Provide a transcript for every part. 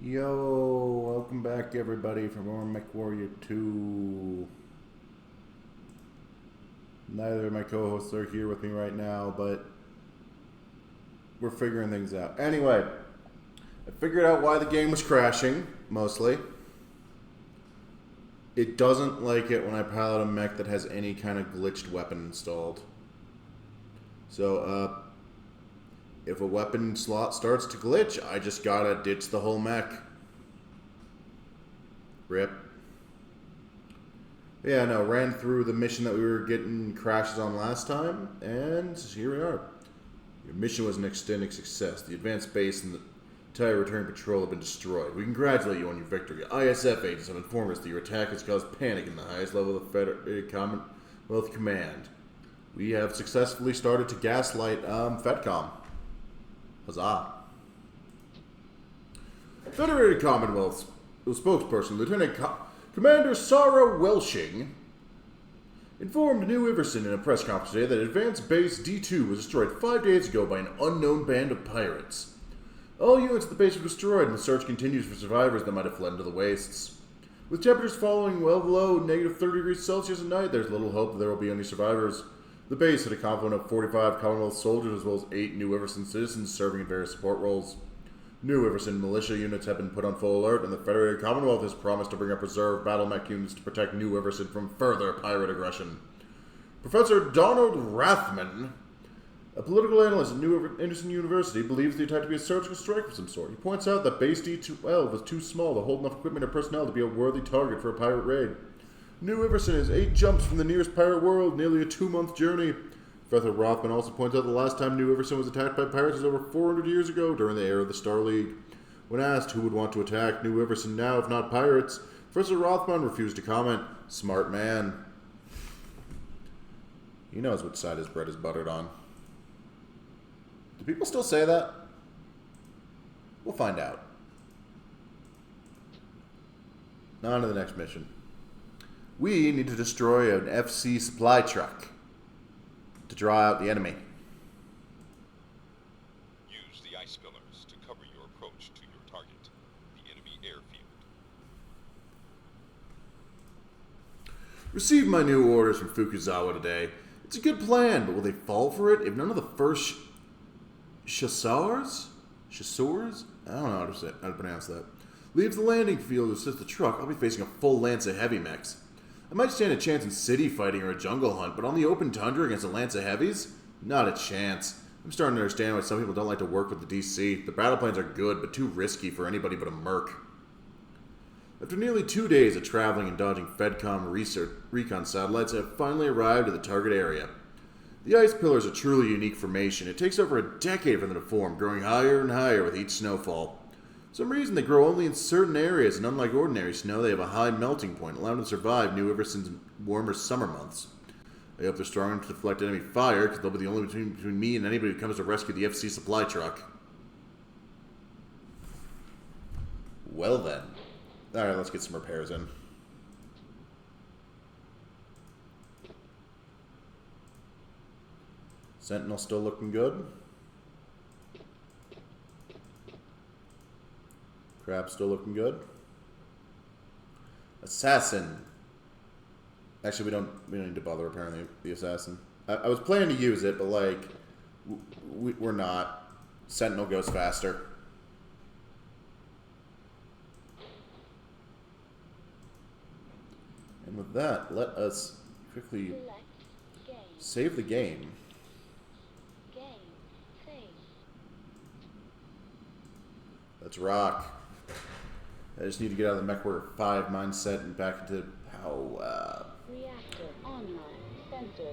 Yo, welcome back everybody for more MechWarrior 2. Neither of my co-hosts are here with me right now, but we're figuring things out. Anyway, I figured out why the game was crashing, mostly. It doesn't like it when I pilot a mech that has any kind of glitched weapon installed. So, if a weapon slot starts to glitch, I just gotta ditch the whole mech. Rip. Yeah, no, ran through the mission that we were getting crashes on last time, and here we are. Your mission was an extending success. The advanced base and the entire return patrol have been destroyed. We congratulate you on your victory. ISF agents have informed us that your attack has caused panic in the highest level of Federated Commonwealth Command. We have successfully started to gaslight FedCom. Huzzah. Federated Commonwealth's spokesperson, Lieutenant Commander Sarah Welshing, informed New Iverson in a press conference today that Advanced Base D2 was destroyed 5 days ago by an unknown band of pirates. All units of the base were destroyed, and the search continues for survivors that might have fled into the wastes. With temperatures falling well below negative 30 degrees Celsius at night, there's little hope that there will be any survivors. The base had a complement of 45 Commonwealth soldiers as well as 8 New Iverson citizens serving in various support roles. New Iverson militia units have been put on full alert, and the Federated Commonwealth has promised to bring up reserve battle mech units to protect New Iverson from further pirate aggression. Professor Donald Rathman, a political analyst at New Anderson University, believes the attack to be a surgical strike of some sort. He points out that Base D12 was too small to hold enough equipment or personnel to be a worthy target for a pirate raid. New Iverson is 8 jumps from the nearest pirate world, nearly a 2-month journey. Professor Rothman also points out the last time New Iverson was attacked by pirates was over 400 years ago during the era of the Star League. When asked who would want to attack New Iverson now if not pirates, Professor Rothman refused to comment. Smart man. He knows which side his bread is buttered on. Do people still say that? We'll find out. On to the next mission. We need to destroy an FC supply truck to draw out the enemy. Use the ice pillars to cover your approach to your target, the enemy airfield. Received my new orders from Fukuzawa today. It's a good plan, but will they fall for it if none of the first chasseurs? I don't know how to pronounce that. Leaves the landing field to assist the truck. I'll be facing a full lance of heavy mechs. I might stand a chance in city fighting or a jungle hunt, but on the open tundra against a lance of heavies? Not a chance. I'm starting to understand why some people don't like to work with the DC. The battle plans are good, but too risky for anybody but a merc. After nearly 2 days of traveling and dodging FedCom recon satellites, I have finally arrived at the target area. The ice pillars are truly unique formation. It takes over a decade for them to form, growing higher and higher with each snowfall. For some reason, they grow only in certain areas, and unlike ordinary snow, they have a high melting point, allowing them to survive New Iverson's warmer summer months. I hope they're strong enough to deflect enemy fire, because they'll be the only between me and anybody who comes to rescue the FC supply truck. Well then. Alright, let's get some repairs in. Sentinel still looking good. Crab still looking good. Assassin. Actually, we don't need to bother repairing the assassin. I was planning to use it, but like, we're not. Sentinel goes faster. And with that, let us quickly save the game. Let's rock. I just need to get out of the MechWarrior 5 mindset and back into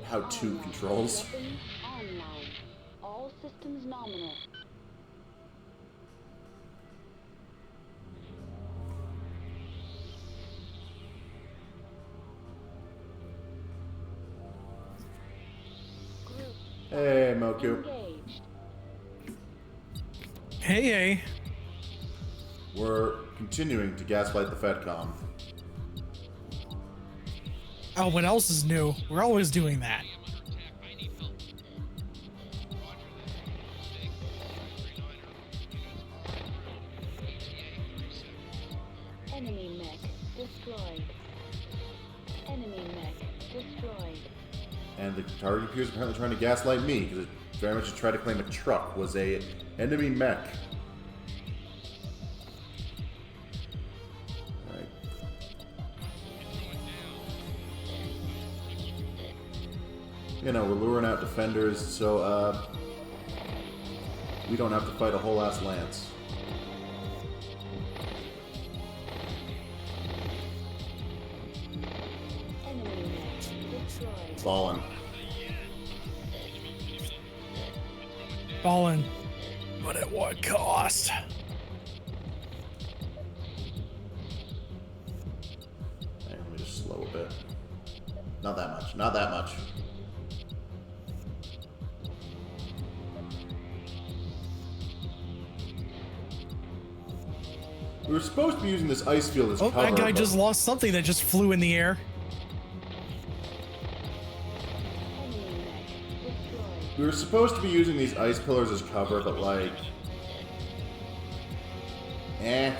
how to controls. Online. All systems nominal. Hey, Moku. Engaged. Hey. We're continuing to gaslight the FedCom. Oh, what else is new? We're always doing that. Enemy mech destroyed. Enemy mech destroyed. And the target appears apparently trying to gaslight me, because it very much tried to claim a truck was a enemy mech. Alright. You know, we're luring out defenders, so, we don't have to fight a whole ass lance. Enemy mech destroyed. Fallen. Fallen. But at what cost? Hey, let me just slow a bit. Not that much. Not that much. We were supposed to be using this ice field as Oh, cover. that guy but- just lost something that just flew in the air. Enemy mech destroyed. We were supposed to be using these ice pillars as cover, but like...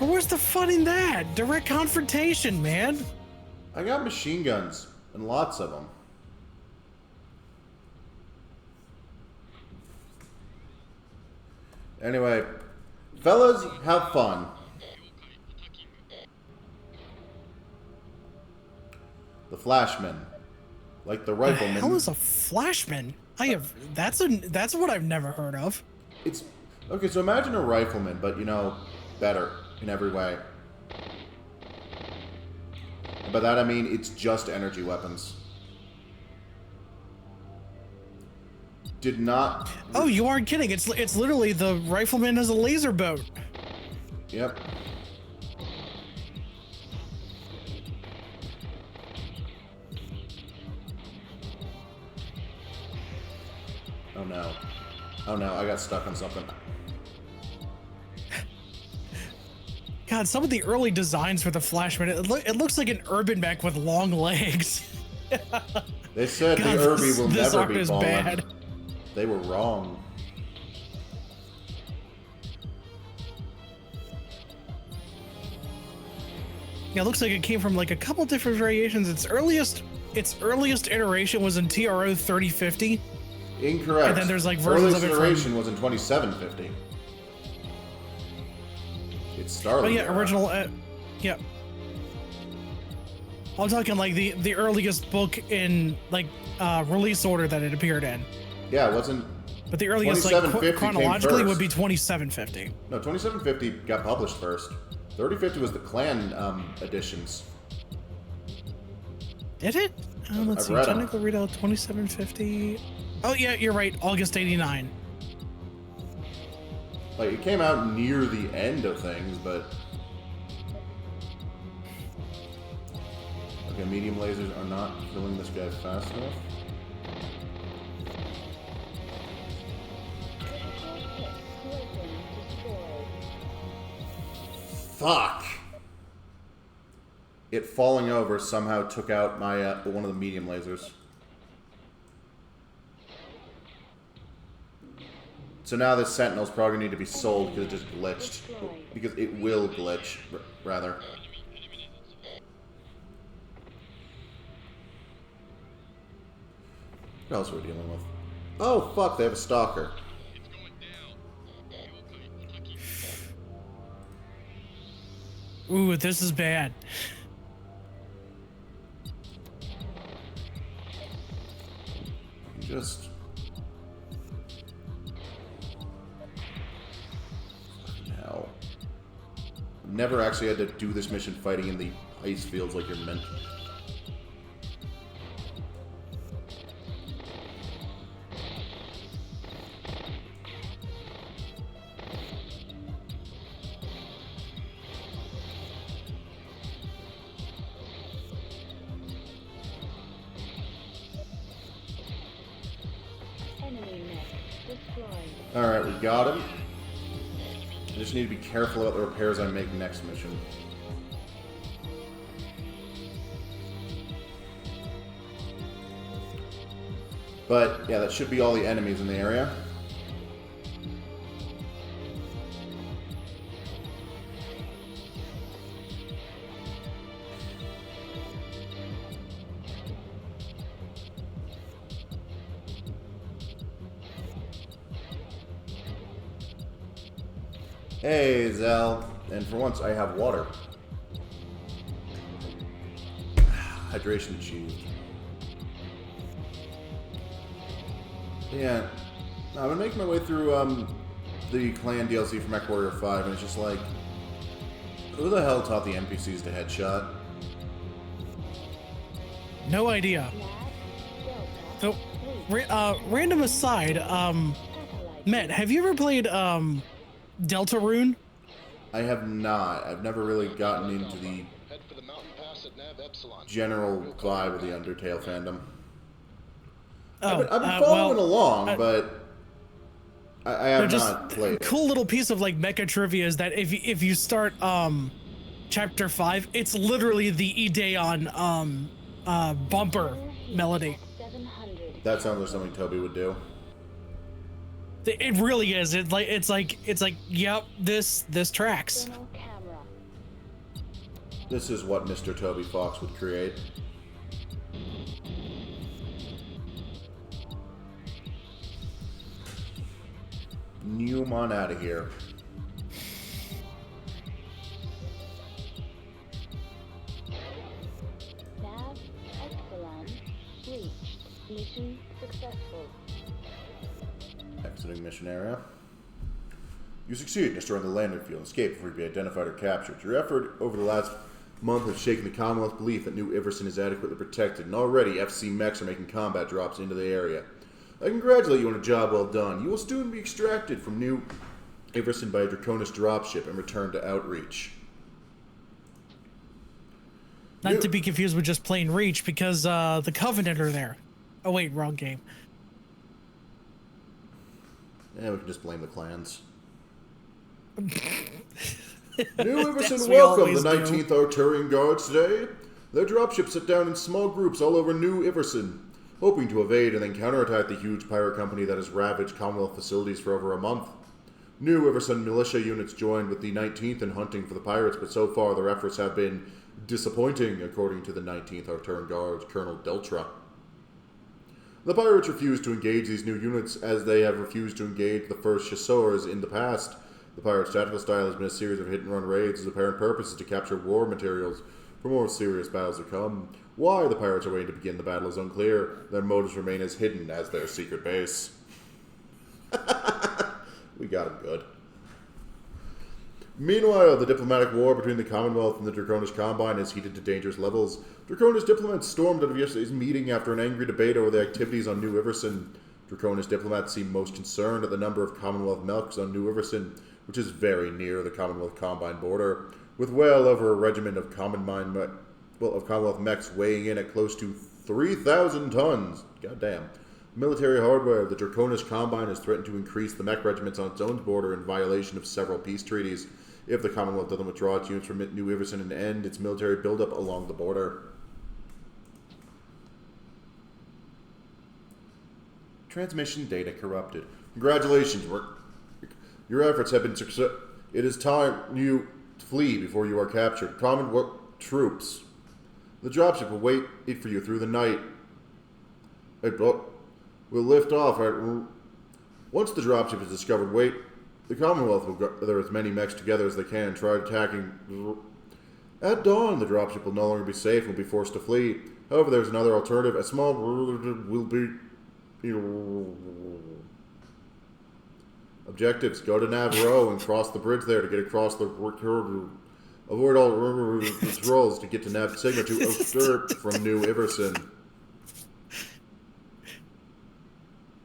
But where's the fun in that? Direct confrontation, man. I got machine guns, and lots of them. Anyway, fellas, have fun. The Flashman, like the The rifleman. hell is a flashman? That's what I've never heard of. It's okay. So imagine a rifleman, but you know, better in every way. And by that I mean it's just energy weapons. Did not. Oh, you aren't kidding. It's literally the rifleman has a laser boat. Yep. Oh no. Oh no, I got stuck on something. God, some of the early designs for the Flashman, it looks like an urban mech with long legs. They said God, the Irby will this never art be is fallen. bad. They were wrong. Yeah, it looks like it came from like a couple different variations. Its earliest iteration was in TRO 3050. Incorrect. And then there's, like, versions Earliest of it from- iteration was in 2750. It started. Oh yeah, original. Yeah. I'm talking like the earliest book in like release order that it appeared in. Yeah, it wasn't. But the earliest like 2750 came chronologically would first. be 2750. No, 2750 got published first. 3050 was the clan editions. Did it? Let's I've see. read 'em. Technical readout 2750. Oh yeah, you're right. August 89. Like, it came out near the end of things, but... Okay, medium lasers are not killing this guy fast enough. Critical hit. Weapon destroyed. Fuck! It falling over somehow took out my one of the medium lasers. So now this Sentinel's probably gonna need to be sold because it just glitched. Because it will glitch, rather. What else are we dealing with? Oh, fuck, they have a stalker. Ooh, this is bad. Just... Fucking hell. I've never actually had to do this mission fighting in the ice fields like you're meant to. Enemy mech destroyed. Alright, we got him. I just need to be careful about the repairs I make next mission. But, yeah, that should be all the enemies in the area. Hey, Zell. And for once, I have water. Hydration achieved. Yeah. I've been making my way through the clan DLC for MechWarrior 5, and it's just like, who the hell taught the NPCs to headshot? No idea. So, random aside, Matt, have you ever played Deltarune? I have not. I've never really gotten into the general vibe of the Undertale fandom. Oh, I've been following well, along, but I have not played it. Cool little piece of like mecha trivia is that if you start chapter 5, it's literally the Ideon bumper melody. That sounds like something Toby would do. It really is. It's like yep, this tracks. This is what Mr. Toby Fox would create. Neum on out of here. Nav Epsilon reached. Mission successful. Exiting mission area. You succeed in destroying the landing field and escape before you be identified or captured. Your effort over the last month has shaken the Commonwealth's belief that New Iverson is adequately protected, and already FC mechs are making combat drops into the area. I congratulate you on a job well done. You will soon be extracted from New Iverson by a Draconis dropship and returned to Outreach. Not to be confused with just plain Reach, because the Covenant are there. Oh wait, wrong game. Yeah, we can just blame the clans. New Iverson we welcome the always 19th Arturian Guards today. Their dropships sit down in small groups all over New Iverson, hoping to evade and then counterattack the huge pirate company that has ravaged Commonwealth facilities for over a month. New Iverson militia units joined with the 19th in hunting for the pirates, but so far their efforts have been disappointing, according to the 19th Arturian Guards Colonel Deltra. The pirates refuse to engage these new units, as they have refused to engage the first chasseurs in the past. The pirates' tactical style has been a series of hit-and-run raids, whose apparent purpose is to capture war materials for more serious battles to come. Why the pirates are waiting to begin the battle is unclear. Their motives remain as hidden as their secret base. We got him good. Meanwhile, the diplomatic war between the Commonwealth and the Draconis Combine has heated to dangerous levels. Draconis diplomats stormed out of yesterday's meeting after an angry debate over the activities on New Iverson. Draconis diplomats seem most concerned at the number of Commonwealth mechs on New Iverson, which is very near the Commonwealth Combine border, with well over a regiment of Commonwealth mechs weighing in at close to 3,000 tons. Goddamn. Military hardware. The Draconis Combine has threatened to increase the mech regiments on its own border in violation of several peace treaties. If the Commonwealth doesn't withdraw its units from New Iverson and end its military buildup along the border. Transmission data corrupted. Congratulations, your efforts have been success. It is time you flee before you are captured. Commonwealth troops. The dropship will wait for you through the night. We'll lift off. Once the dropship is discovered, wait. The Commonwealth will gather as many mechs together as they can and try attacking. At dawn, the dropship will no longer be safe and will be forced to flee. However, there's another alternative. A small will be. Objectives: go to Navarro and cross the bridge there to get across the. Avoid all patrols to get to Nav Sigma to Oster from New Iverson.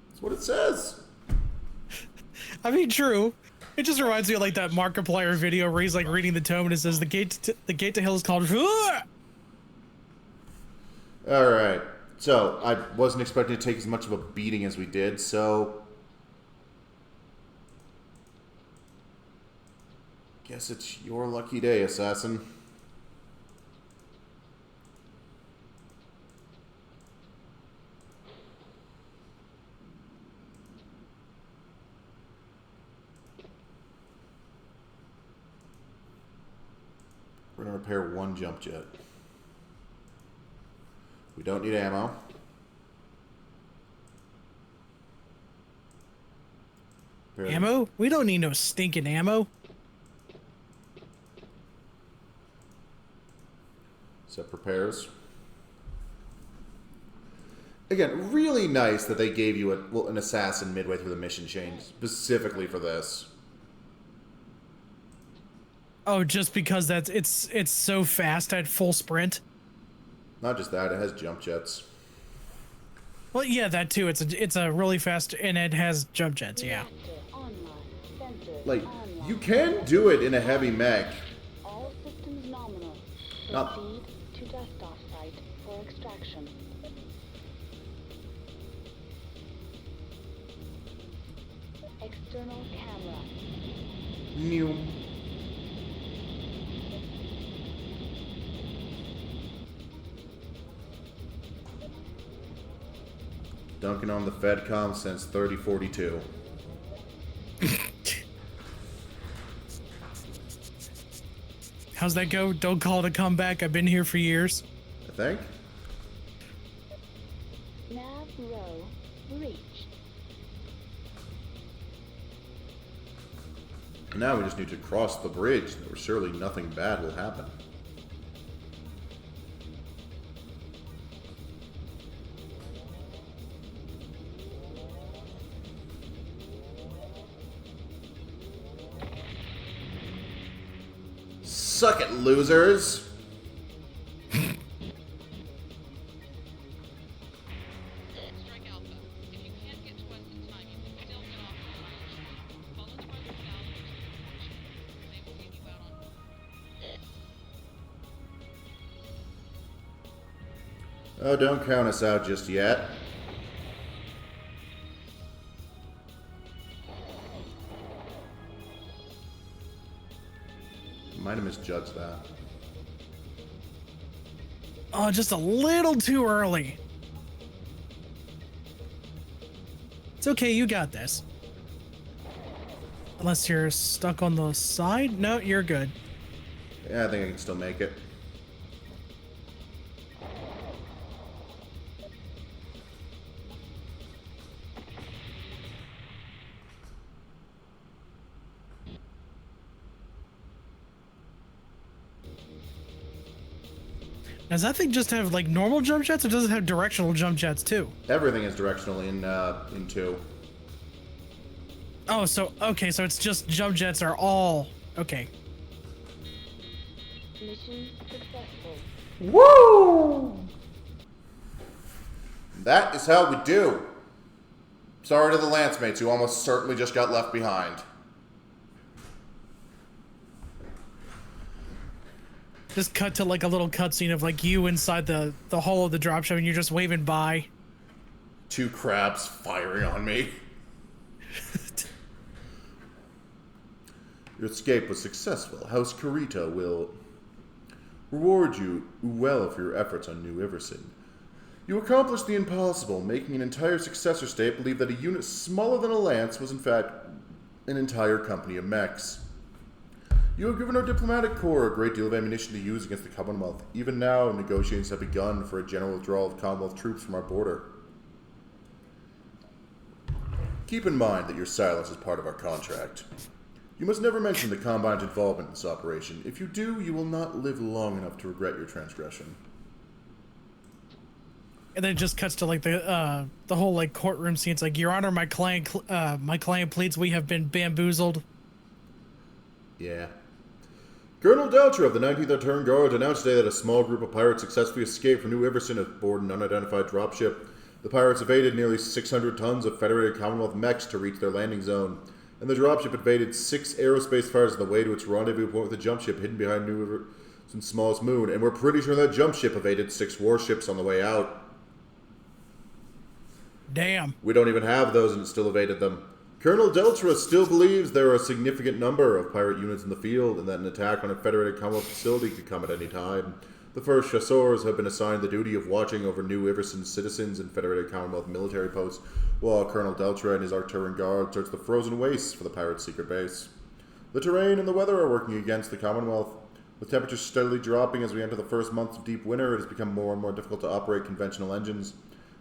That's what it says. I mean, true. It just reminds me of like that Markiplier video where he's like reading the tome and it says the gate to hell is called. All right. So I wasn't expecting to take as much of a beating as we did. So guess it's your lucky day, assassin. We're going to repair one jump jet. We don't need ammo. Ammo? We don't need no stinking ammo. Set prepares. Again, really nice that they gave you an assassin midway through the mission chain, specifically for this. Oh, just because it's so fast at full sprint. Not just that, it has jump jets. Well, yeah, that too. It's a really fast, and it has jump jets. Yeah. Like, you can do it in a heavy mech. All systems nominal. Not- Proceed to dust-off site for extraction. External camera. New. Dunking on the FedCom since 3042. How's that go? Don't call it a comeback. I've been here for years. I think. Nav row reached. And now we just need to cross the bridge, where surely nothing bad will happen. Suck it, losers! Strike Alpha. If you can't get to us in time, you can still get off the operation. Call into our locale and they will get you out on. Oh, don't count us out just yet. Might have misjudged that. Oh, just a little too early. It's okay, you got this. Unless you're stuck on the side? No, you're good. Yeah, I think I can still make it. Does that thing just have like normal jump jets, or does it have directional jump jets too? Everything is directional in 2. Oh, so okay, so it's just jump jets are all okay. Mission successful. Woo! That is how we do. Sorry to the lance mates who almost certainly just got left behind. Just cut to like a little cutscene of like you inside the hull of the dropship, and you're just waving by. 2 crabs firing on me. Your escape was successful. House Kurita will reward you well for your efforts on New Iverson. You accomplished the impossible, making an entire successor state believe that a unit smaller than a lance was in fact an entire company of mechs. You have given our diplomatic corps a great deal of ammunition to use against the Commonwealth. Even now, negotiations have begun for a general withdrawal of Commonwealth troops from our border. Keep in mind that your silence is part of our contract. You must never mention the Combine's involvement in this operation. If you do, you will not live long enough to regret your transgression. And then it just cuts to like the whole like courtroom scene. It's like, Your Honor, my client pleads we have been bamboozled. Yeah. Colonel Deltra of the 19th Artillery Guards announced today that a small group of pirates successfully escaped from New Iverson aboard an unidentified dropship. The pirates evaded nearly 600 tons of Federated Commonwealth mechs to reach their landing zone, and the dropship evaded 6 aerospace fires on the way to its rendezvous point with the jump ship hidden behind New Iverson's smallest moon, and we're pretty sure that jump ship evaded 6 warships on the way out. Damn. We don't even have those, and it still evaded them. Colonel Deltra still believes there are a significant number of pirate units in the field, and that an attack on a Federated Commonwealth facility could come at any time. The first chasseurs have been assigned the duty of watching over New Iverson's citizens and Federated Commonwealth military posts, while Colonel Deltra and his Artillery Guard search the frozen wastes for the pirates' secret base. The terrain and the weather are working against the Commonwealth. With temperatures steadily dropping as we enter the first months of deep winter, it has become more and more difficult to operate conventional engines.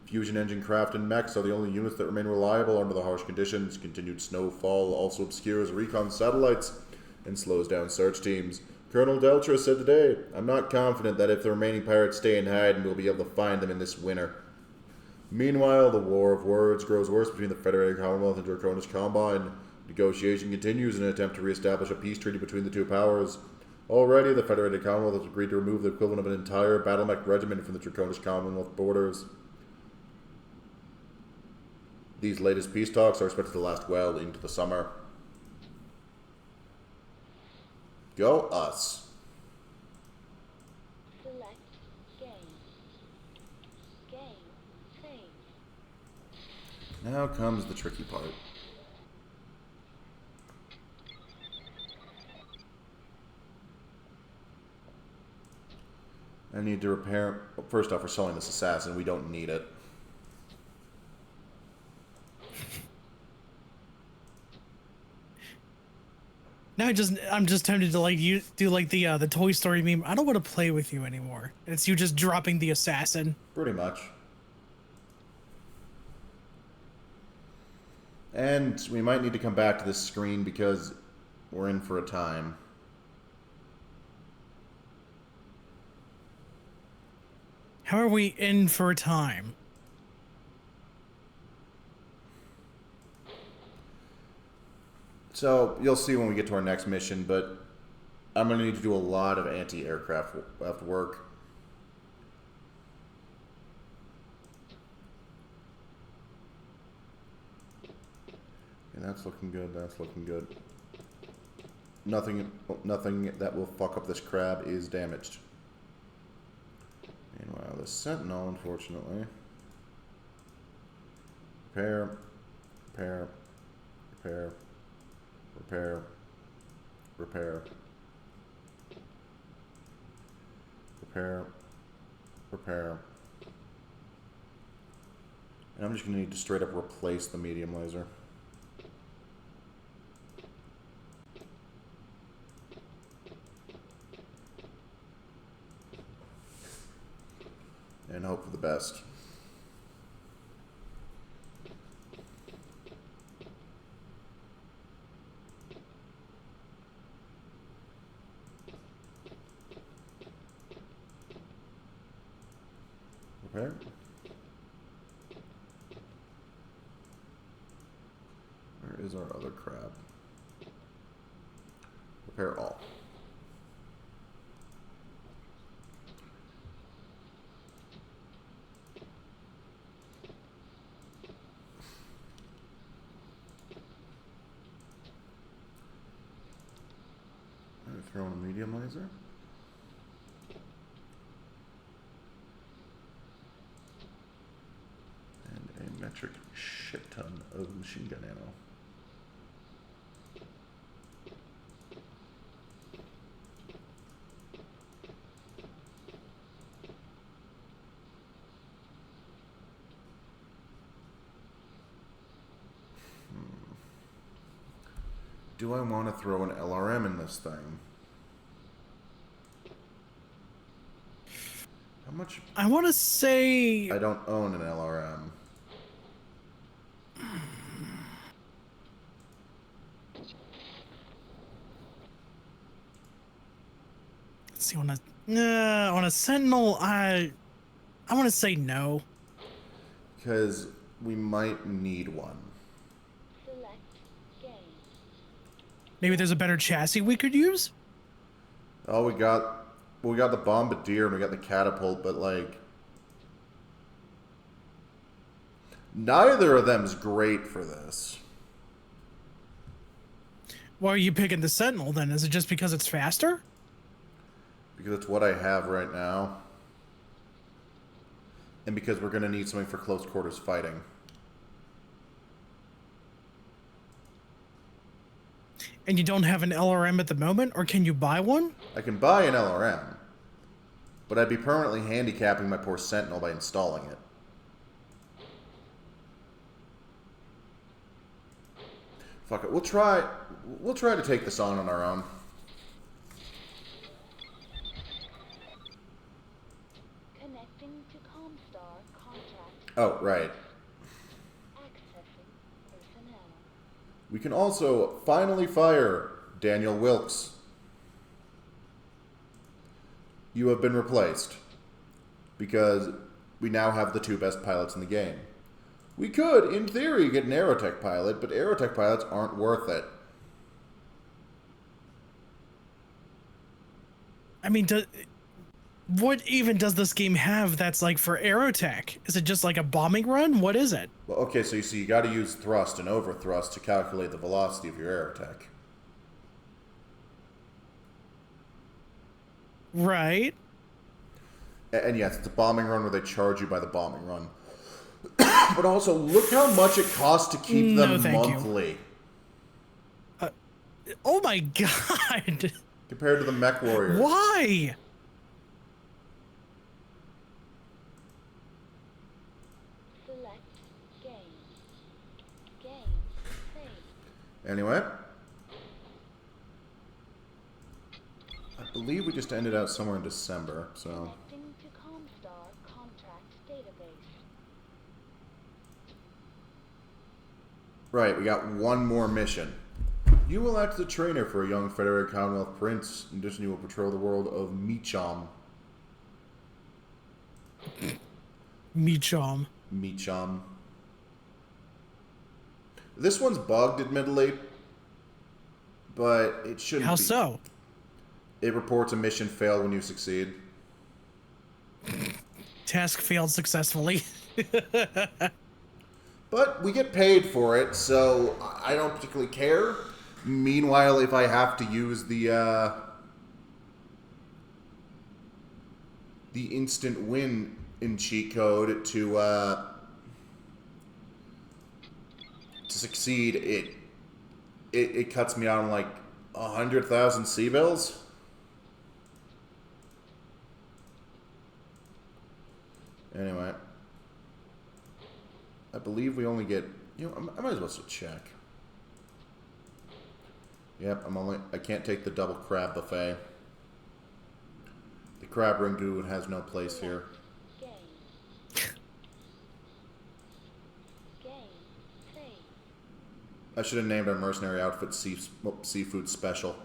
Fusion engine craft and mechs are the only units that remain reliable under the harsh conditions. Continued snowfall also obscures recon satellites and slows down search teams. Colonel Deltra said today, I'm not confident that if the remaining pirates stay in hiding, we'll be able to find them in this winter. Meanwhile, the war of words grows worse between the Federated Commonwealth and Draconish Combine. Negotiation continues in an attempt to reestablish a peace treaty between the two powers. Already, the Federated Commonwealth has agreed to remove the equivalent of an entire battle mech regiment from the Draconish Commonwealth borders. These latest peace talks are expected to last well into the summer. Go us. Select game. Game save. Now comes the tricky part. I need to repair... First off, we're selling this assassin. We don't need it. Now I'm just tempted to like do like the Toy Story meme. I don't want to play with you anymore. It's you just dropping the assassin. Pretty much. And we might need to come back to this screen because we're in for a time. How are we in for a time? So, you'll see when we get to our next mission, but I'm going to need to do a lot of anti-aircraft work. Okay, that's looking good, that's looking good. Nothing that will fuck up this crab is damaged. Meanwhile, the Sentinel, unfortunately. Repair, repair, repair. Repair. Repair. Repair. Repair. And I'm just going to need to straight up replace the medium laser. And hope for the best. Repair. Where is our other crab? Repair all. Throw in a medium laser. And a metric shit ton of machine gun ammo. Do I want to throw an LRM in this thing? How much? I want to say I don't own an LRM. let's see on a Sentinel. I want to say no. Because we might need one. Select game. Maybe there's a better chassis we could use. Oh, we got the bombardier and we got the catapult, but like neither of them's great for this. Why are you picking the Sentinel then? Is it just because it's faster? Because it's what I have right now. And because we're going to need something for close quarters fighting. And you don't have an LRM at the moment, or can you buy one? I can buy an LRM, but I'd be permanently handicapping my poor Sentinel by installing it. Fuck it, we'll try to take this on our own. Connecting to Comstar contract. Oh, right. Accessing personnel. We can also finally fire Daniel Wilkes. You have been replaced. Because we now have the 2 best pilots in the game. We could, in theory, get an Aerotech pilot, but Aerotech pilots aren't worth it. I mean, what even does this game have that's like for aerotech? Is it just like a bombing run? What is it? Well, okay, so you see, you got to use thrust and overthrust to calculate the velocity of your Aerotech. Right. And yes, it's a bombing run where they charge you by the bombing run. But also, look how much it costs to keep them monthly. Oh my god. Compared to the MechWarrior. Why? Select game. Game. Save. Anyway. I believe we just ended out somewhere in December, so... Connecting to Comstar contract database. Right, we got one more mission. You will act as a trainer for a young Federated Commonwealth prince. In addition, you will patrol the world of Meecham. Meecham. Meecham. This one's bugged, admittedly. But it shouldn't How be. so? It reports a mission failed when you succeed. Task failed successfully. But we get paid for it, so I don't particularly care. Meanwhile, if I have to use the instant win in cheat code to succeed, it cuts me out on like 100,000 C-bills. Anyway, I believe we only get, you know, I might as well just check. Yep, I can't take the double crab buffet. The crab rangoon has no place here. Game. Game. Save. I should have named our mercenary outfit seafood special.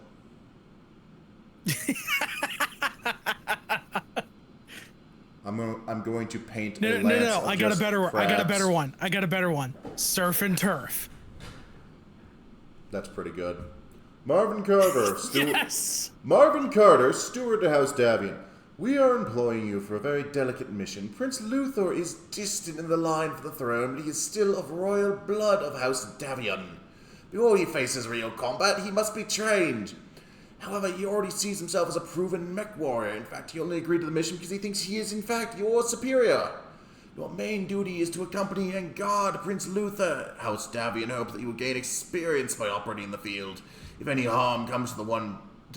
I'm going to paint a lance No. of I got a just better one. crabs. I got a better one. Surf and turf. That's pretty good. Marvin Carter, Yes. Marvin Carter, steward to House Davian. We are employing you for a very delicate mission. Prince Luthor is distant in the line for the throne, but he is still of royal blood of House Davian. Before he faces real combat, he must be trained. However, he already sees himself as a proven MechWarrior. In fact, he only agreed to the mission because he thinks he is, in fact, your superior. Your main duty is to accompany and guard Prince Luthor. House Davian hope that you will gain experience by operating in the field. If any harm comes to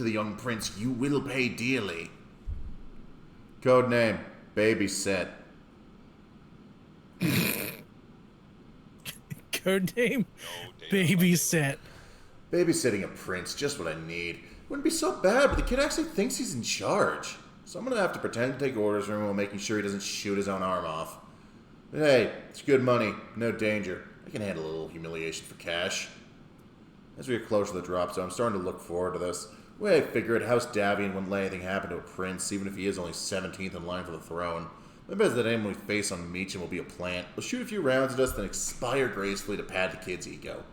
the young prince, you will pay dearly. Code name, Babysit. Code name, No data babysit. Babysitting a prince, just what I need. Wouldn't be so bad, but the kid actually thinks he's in charge. So I'm gonna have to pretend to take orders from him while making sure he doesn't shoot his own arm off. But hey, it's good money, no danger. I can handle a little humiliation for cash. As we get closer to the drop zone, I'm starting to look forward to this. The way I figure it, House Davian wouldn't let anything happen to a prince, even if he is only 17th in line for the throne. My bet is that anyone we face on Meecham will be a plant. We'll shoot a few rounds at us, then expire gracefully to pad the kid's ego.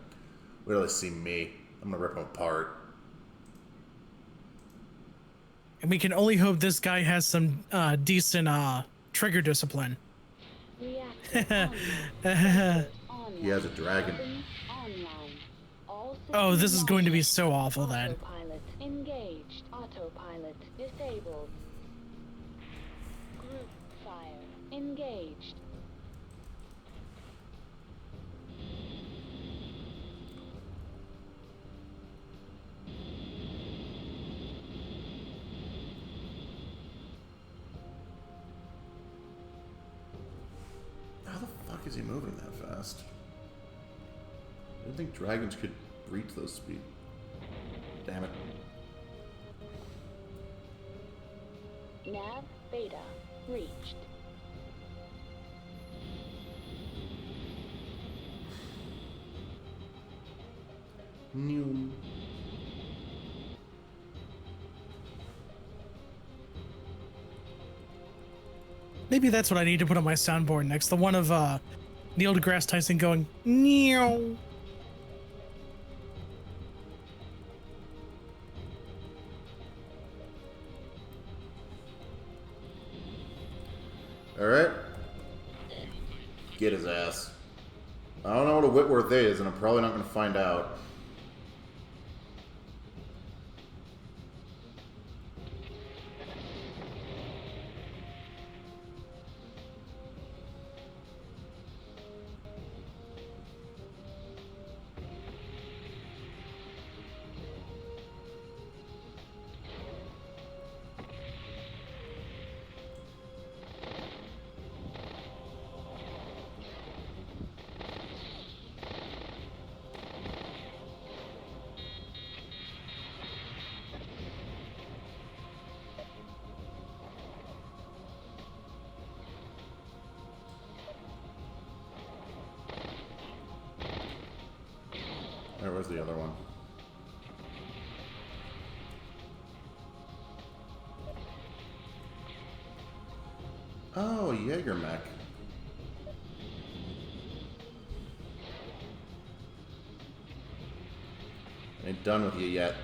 Wait till they see me. I'm gonna rip them apart. And we can only hope this guy has some decent trigger discipline. Reactor online. He has a dragon. Weapons online. All Oh, this is systems going to be online. so awful then. Autopilot engaged. Autopilot disabled. Group fire engaged. How the fuck is he moving that fast? I didn't think dragons could reach those speed. Damn it. Nav beta reached. New. Maybe that's what I need to put on my soundboard next. The one of Neil deGrasse Tyson going, meow. Alright. Get his ass. I don't know what a Whitworth is, and I'm probably not going to find out. There was the other one. Oh, Jaeger mech. Ain't done with you yet.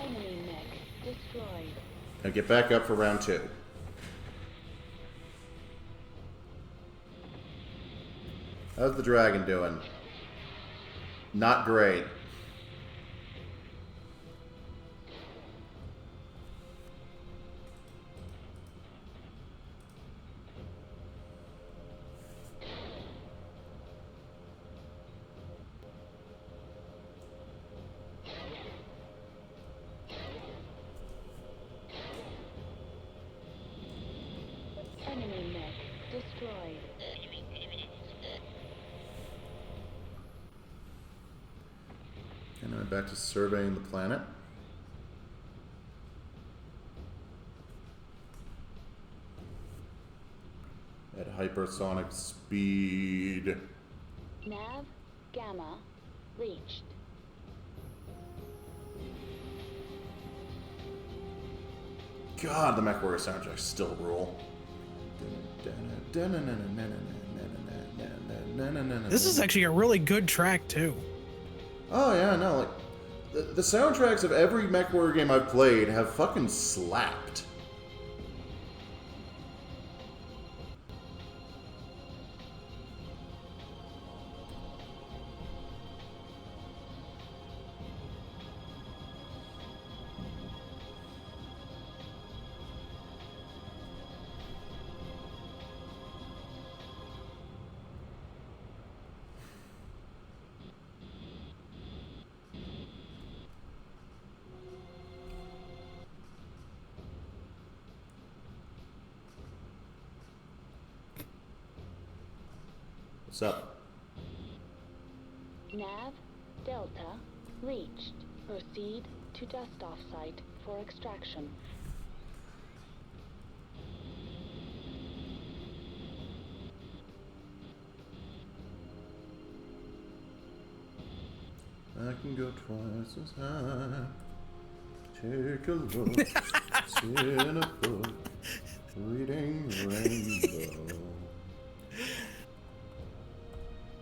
Enemy mech destroyed. Now get back up for round 2. How's the dragon doing? Not great. Enemy mech destroyed. And I'm back to surveying the planet. At hypersonic speed. Nav gamma reached. God, the MechWarrior soundtrack still rule. This is actually a really good track, too. Oh yeah, no, like the soundtracks of every MechWarrior game I've played have fucking slapped. What's up? Nav delta reached. Proceed to dust off site for extraction. I can go twice as high. Take a look. Sit in a book. Reading rainbow.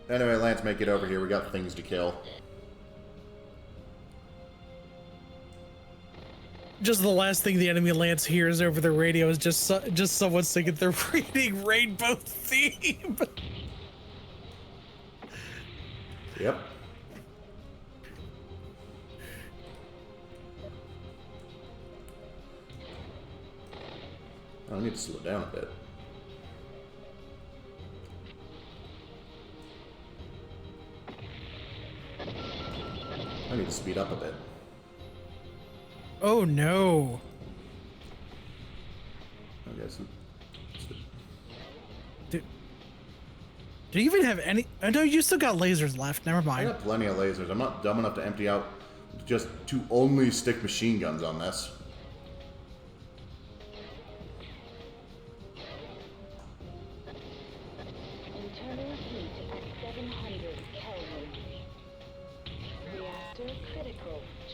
Anyway, Lance, make it over here. We got things to kill. Just the last thing the enemy Lance hears over the radio is just someone singing the Reading Rainbow theme. Yep. I need to slow down a bit. I need to speed up a bit. Oh no. Okay, so... Do you even have any? I know you still got lasers left. Never I mind. got plenty of lasers. I'm not dumb enough to empty out just to only stick machine guns on this. Internal heat at 700 Kelvin. Reactor critical.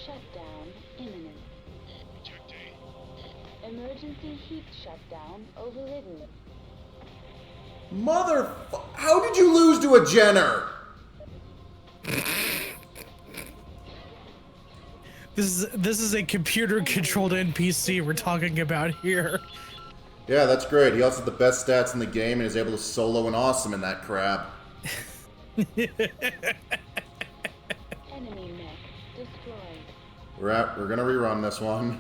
Shutdown imminent. Check A. Emergency heat shutdown overridden. How did you lose to a Jenner? This is a computer-controlled NPC we're talking about here. Yeah, that's great. He also has the best stats in the game and is able to solo and awesome in that crap. Enemy mech destroyed. We're gonna rerun this one.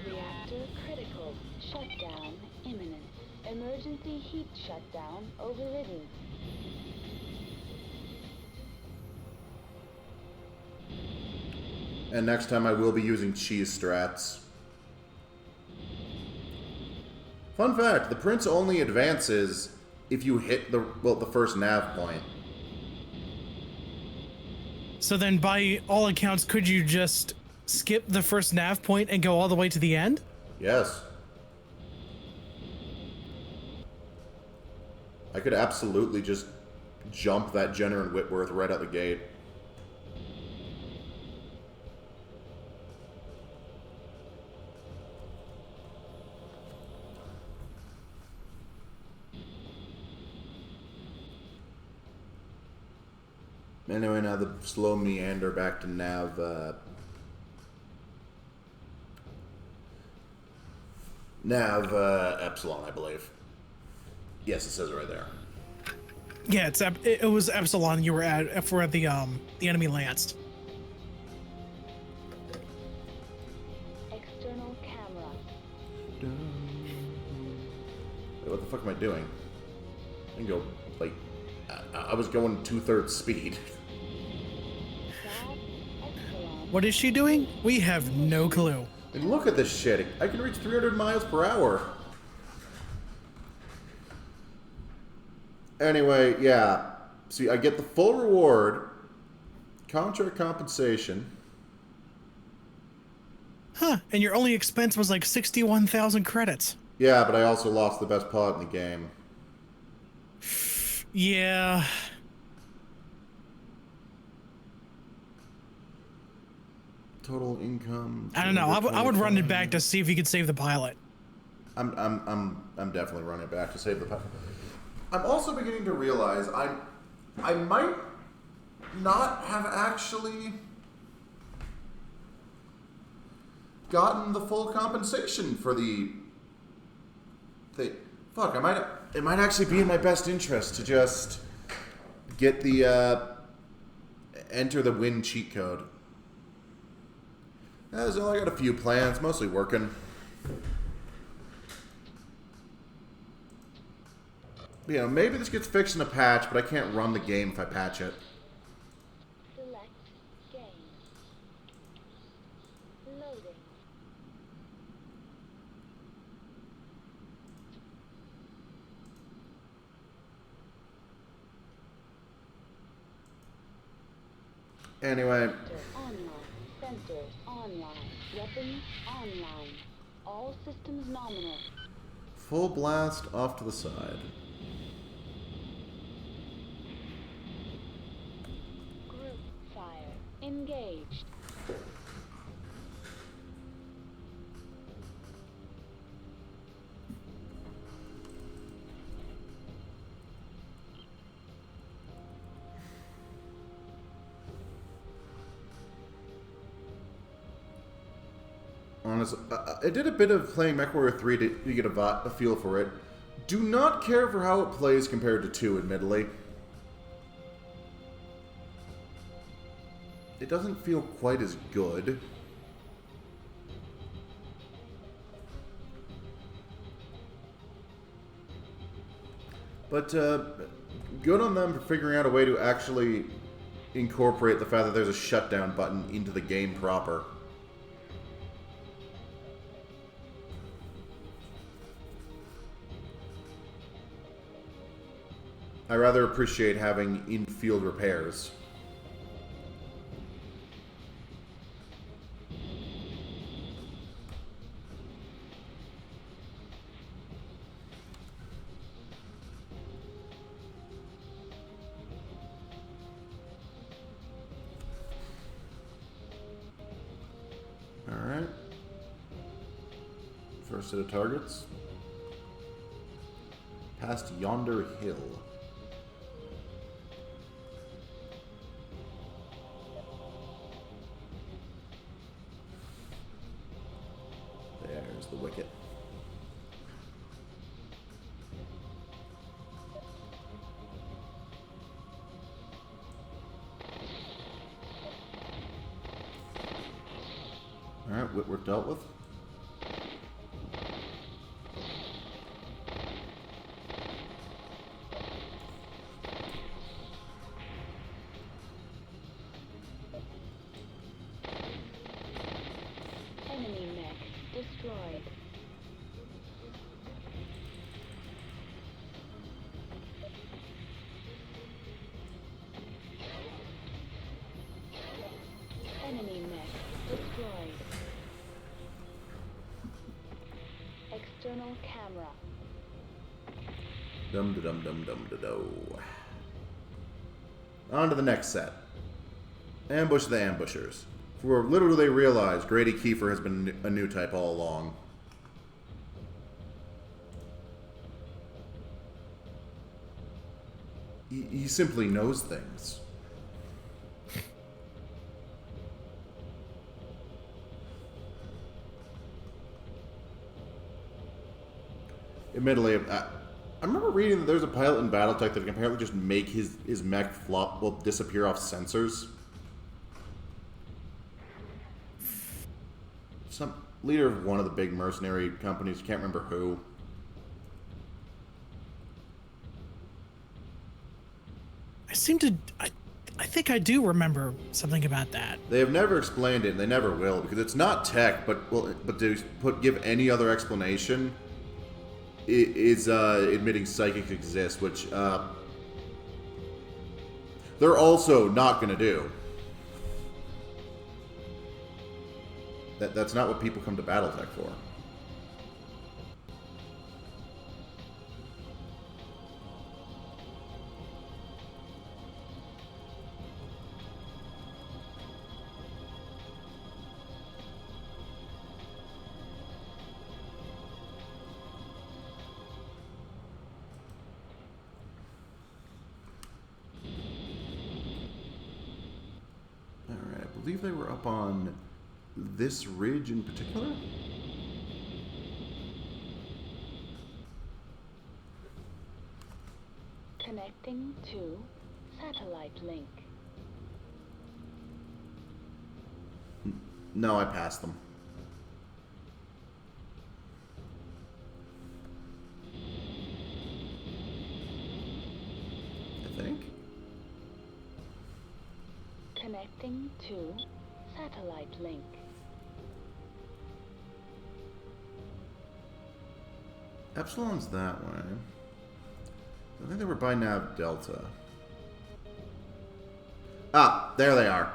Reactor critical. Shutdown imminent. Emergency heat shutdown overridden. And next time I will be using cheese strats. Fun fact, the Prince only advances if you hit the first nav point. So then, by all accounts, could you just skip the first nav point and go all the way to the end? Yes. I could absolutely just jump that Jenner and Whitworth right out the gate. Anyway, now the slow meander back to Nav, Epsilon, I believe. Yes, it says it right there. Yeah, it was Epsilon you were at if we're at the enemy lance. External camera. Wait, what the fuck am I doing? I can go, like, I was going 2/3 speed. Nav Epsilon. What is she doing? We have no clue. And look at this shit. I can reach 300 miles per hour. Anyway, yeah. See, I get the full reward, contract compensation. Huh, and your only expense was like 61,000 credits. Yeah, but I also lost the best pilot in the game. Yeah. Total income. I don't know. I would run it back to see if you could save the pilot. I'm definitely running it back to save the pilot. I'm also beginning to realize I might not have actually gotten the full compensation for the fuck, it might actually be in my best interest to just get the enter the win cheat code. So I got a few plans, mostly working. You know, maybe this gets fixed in a patch, but I can't run the game if I patch it. Select game. Loading. Anyway, Online. Sensors online. Weapons online. All systems nominal. full blast off to the side. Group fire. Engaged. Honestly, I did a bit of playing MechWarrior 3 to get a feel for it. Do not care for how it plays compared to 2, admittedly. It doesn't feel quite as good. But good on them for figuring out a way to actually incorporate the fact that there's a shutdown button into the game proper. I rather appreciate having in-field repairs. First set of targets. Past yonder hill. There's the wicket. Alright, Whitworth dealt with. Enemy mech destroyed. Enemy mech destroyed. External camera. Dum da dum dum dum da do. On to the next set. Ambush the ambushers. For little do they realize, Grady Kiefer has been a new type all along. He simply knows things. Admittedly, I remember reading that there's a pilot in Battletech that can apparently just make his mech flop, well, disappear off sensors. Some leader of one of the big mercenary companies, can't remember who. I think I do remember something about that. They have never explained it, and they never will, because it's not tech, but to give any other explanation is admitting psychics exist, which they're also not going to do. That's not what people come to Battletech for. Alright, I believe they were up on this ridge in particular? Connecting to satellite link. No, I passed them. I think. Connecting to satellite link. Epsilon's that way. I think they were by Nav Delta. Ah, there they are.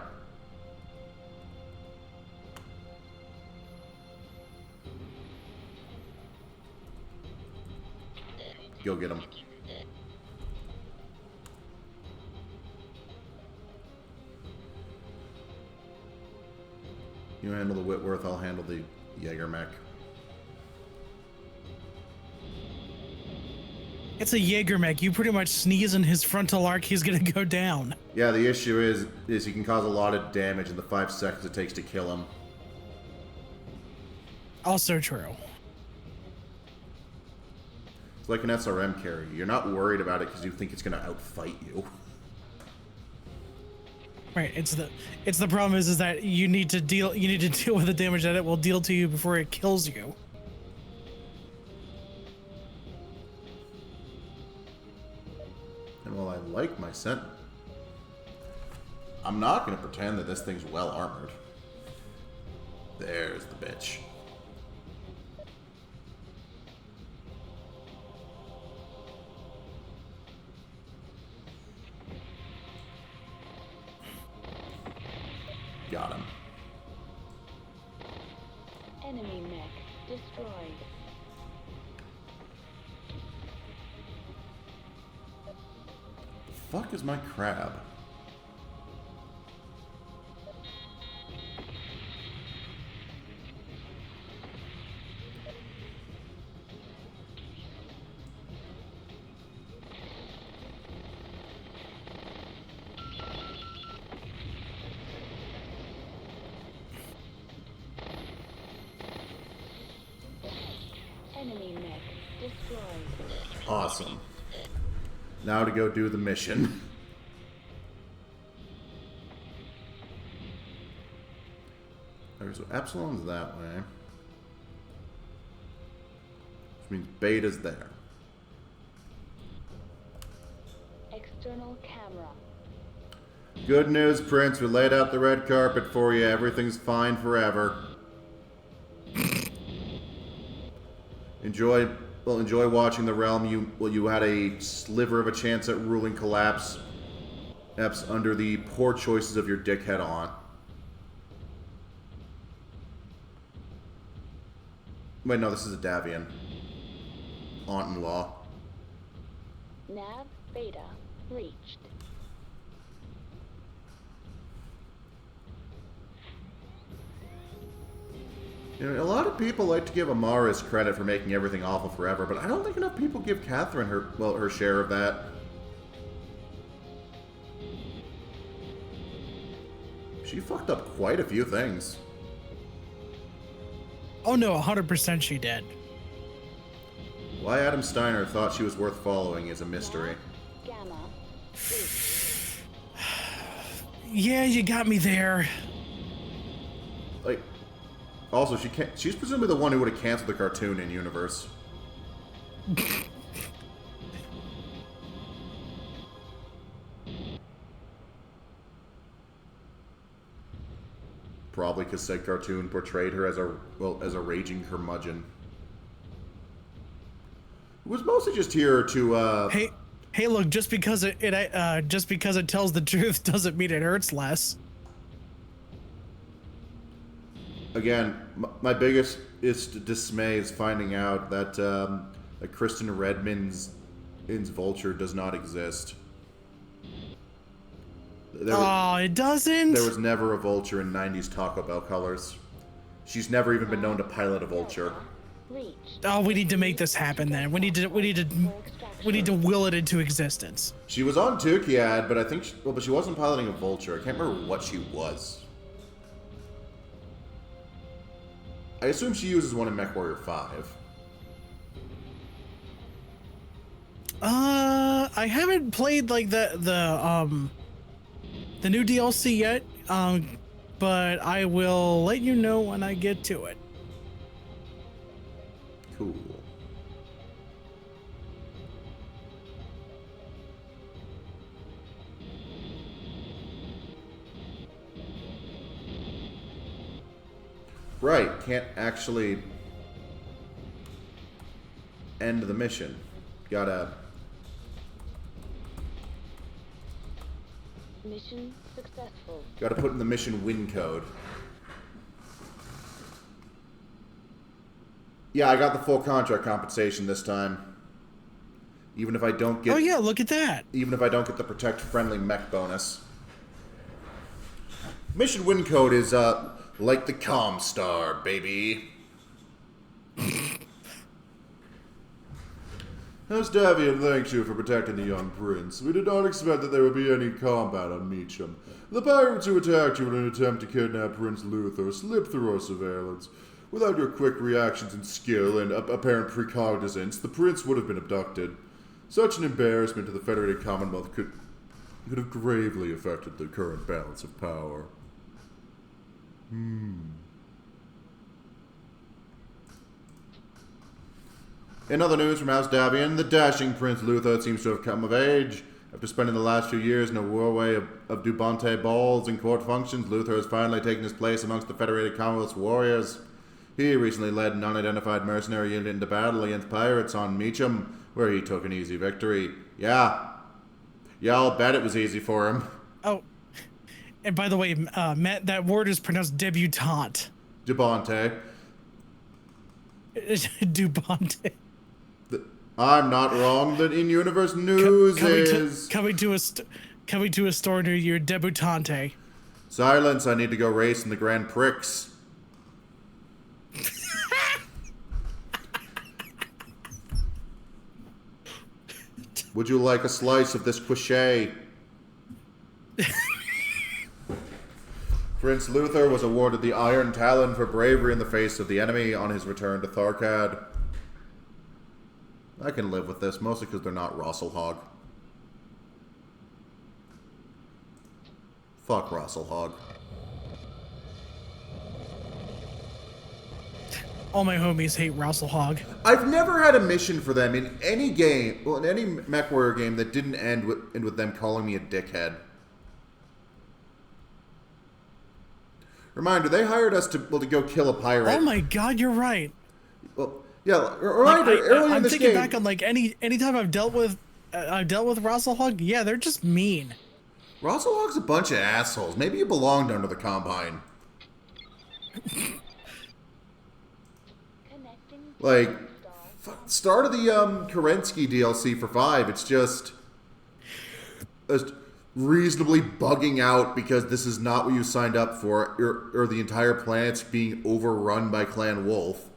Go get them. You handle the Whitworth, I'll handle the Jaeger mech. It's a Jaeger mech. You pretty much sneeze in his frontal arc, he's gonna go down. Yeah, the issue is he can cause a lot of damage in the 5 seconds it takes to kill him. Also true. It's like an SRM carry. You're not worried about it because you think it's gonna outfight you. Right. It's the problem is that you need to deal with the damage that it will deal to you before it kills you. And while I like my scent, I'm not going to pretend that this thing's well armored. There's the bitch. Got him. Enemy mech destroyed. Fuck is my crab? Enemy mech destroyed. Awesome. Now to go do the mission. Okay, so Epsilon's that way. Which means Beta's there. External camera. Good news, Prince. We laid out the red carpet for you. Everything's fine forever. Enjoy watching the realm you had a sliver of a chance at ruling collapse. Eps under the poor choices of your dickhead aunt. Wait, no, this is a Davian. Aunt-in-law. Nav Beta reached. You know, a lot of people like to give Amaris credit for making everything awful forever, but I don't think enough people give Catherine her share of that. She fucked up quite a few things. Oh no, 100% she did. Why Adam Steiner thought she was worth following is a mystery. Gamma reached. Yeah, you got me there. Like, also, she's presumably the one who would have canceled the cartoon in universe. Probably because said cartoon portrayed her as a raging curmudgeon. Who was mostly just here to Hey, look, just because it tells the truth doesn't mean it hurts less. Again, my biggest dismay is finding out that Kristen Redmond's Vulture does not exist. It doesn't? There was never a Vulture in 90s Taco Bell colors. She's never even been known to pilot a Vulture. Reached. Oh, we need to make this happen then. We need to will it into existence. She was on Tukiad, but I think but she wasn't piloting a Vulture. I can't remember what she was. I assume she uses one in MechWarrior 5. I haven't played like the new DLC yet. But I will let you know when I get to it. Cool. Right, can't actually end the mission. Gotta... Mission successful. Gotta put in the mission win code. Yeah, I got the full contract compensation this time. Even if I don't get... Oh yeah, look at that. Even if I don't get the protect friendly mech bonus. Mission win code is, like the Comstar, baby. As Davian thanks you for protecting the young prince, we did not expect that there would be any combat on Meacham. The pirates who attacked you in an attempt to kidnap Prince Luthor slipped through our surveillance. Without your quick reactions and skill and apparent precognizance, the prince would have been abducted. Such an embarrassment to the Federated Commonwealth could have gravely affected the current balance of power. In other news from House Davian, the dashing Prince Luthor seems to have come of age. After spending the last few years in a whirlwind of Dubonte balls and court functions, Luthor has finally taken his place amongst the Federated Commonwealth's warriors. He recently led an unidentified mercenary unit into battle against pirates on Meacham, where he took an easy victory. Yeah, I'll bet it was easy for him. Oh, and by the way, Matt, that word is pronounced debutante. Dubonte. Dubonte. I'm not wrong. The in-universe news is... Coming to a store near you, debutante. Silence, I need to go race in the Grand Prix. Would you like a slice of this quiche? Prince Luthor was awarded the Iron Talon for bravery in the face of the enemy on his return to Tharkad. I can live with this, mostly because they're not Rosselhog. Fuck Rosselhog. All my homies hate Rosselhog. I've never had a mission for them in any game, well, in any MechWarrior game that didn't end with them calling me a dickhead. Reminder, they hired us to go kill a pirate. Oh my god, you're right. Well, yeah, reminder, earlier in this game... I'm thinking back on, like, any time I've dealt with Rosselhog, yeah, they're just mean. Rosselhog's a bunch of assholes. Maybe you belonged under the Combine. Like, start of the Kerensky DLC for 5, it's just reasonably bugging out because this is not what you signed up for, or the entire planet's being overrun by Clan Wolf.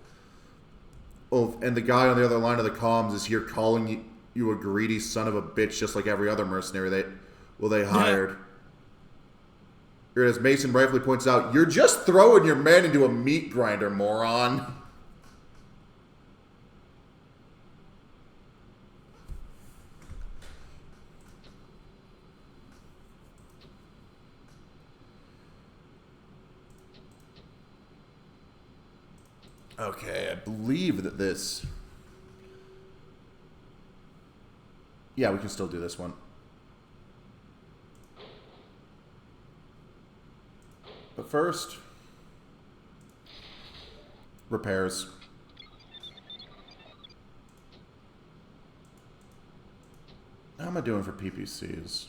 Oh, and the guy on the other line of the comms is here calling you a greedy son of a bitch, just like every other mercenary they hired. Yeah. As Mason rightfully points out, you're just throwing your men into a meat grinder, moron. Okay, I believe that this... Yeah, we can still do this one. But first... repairs. How am I doing for PPCs?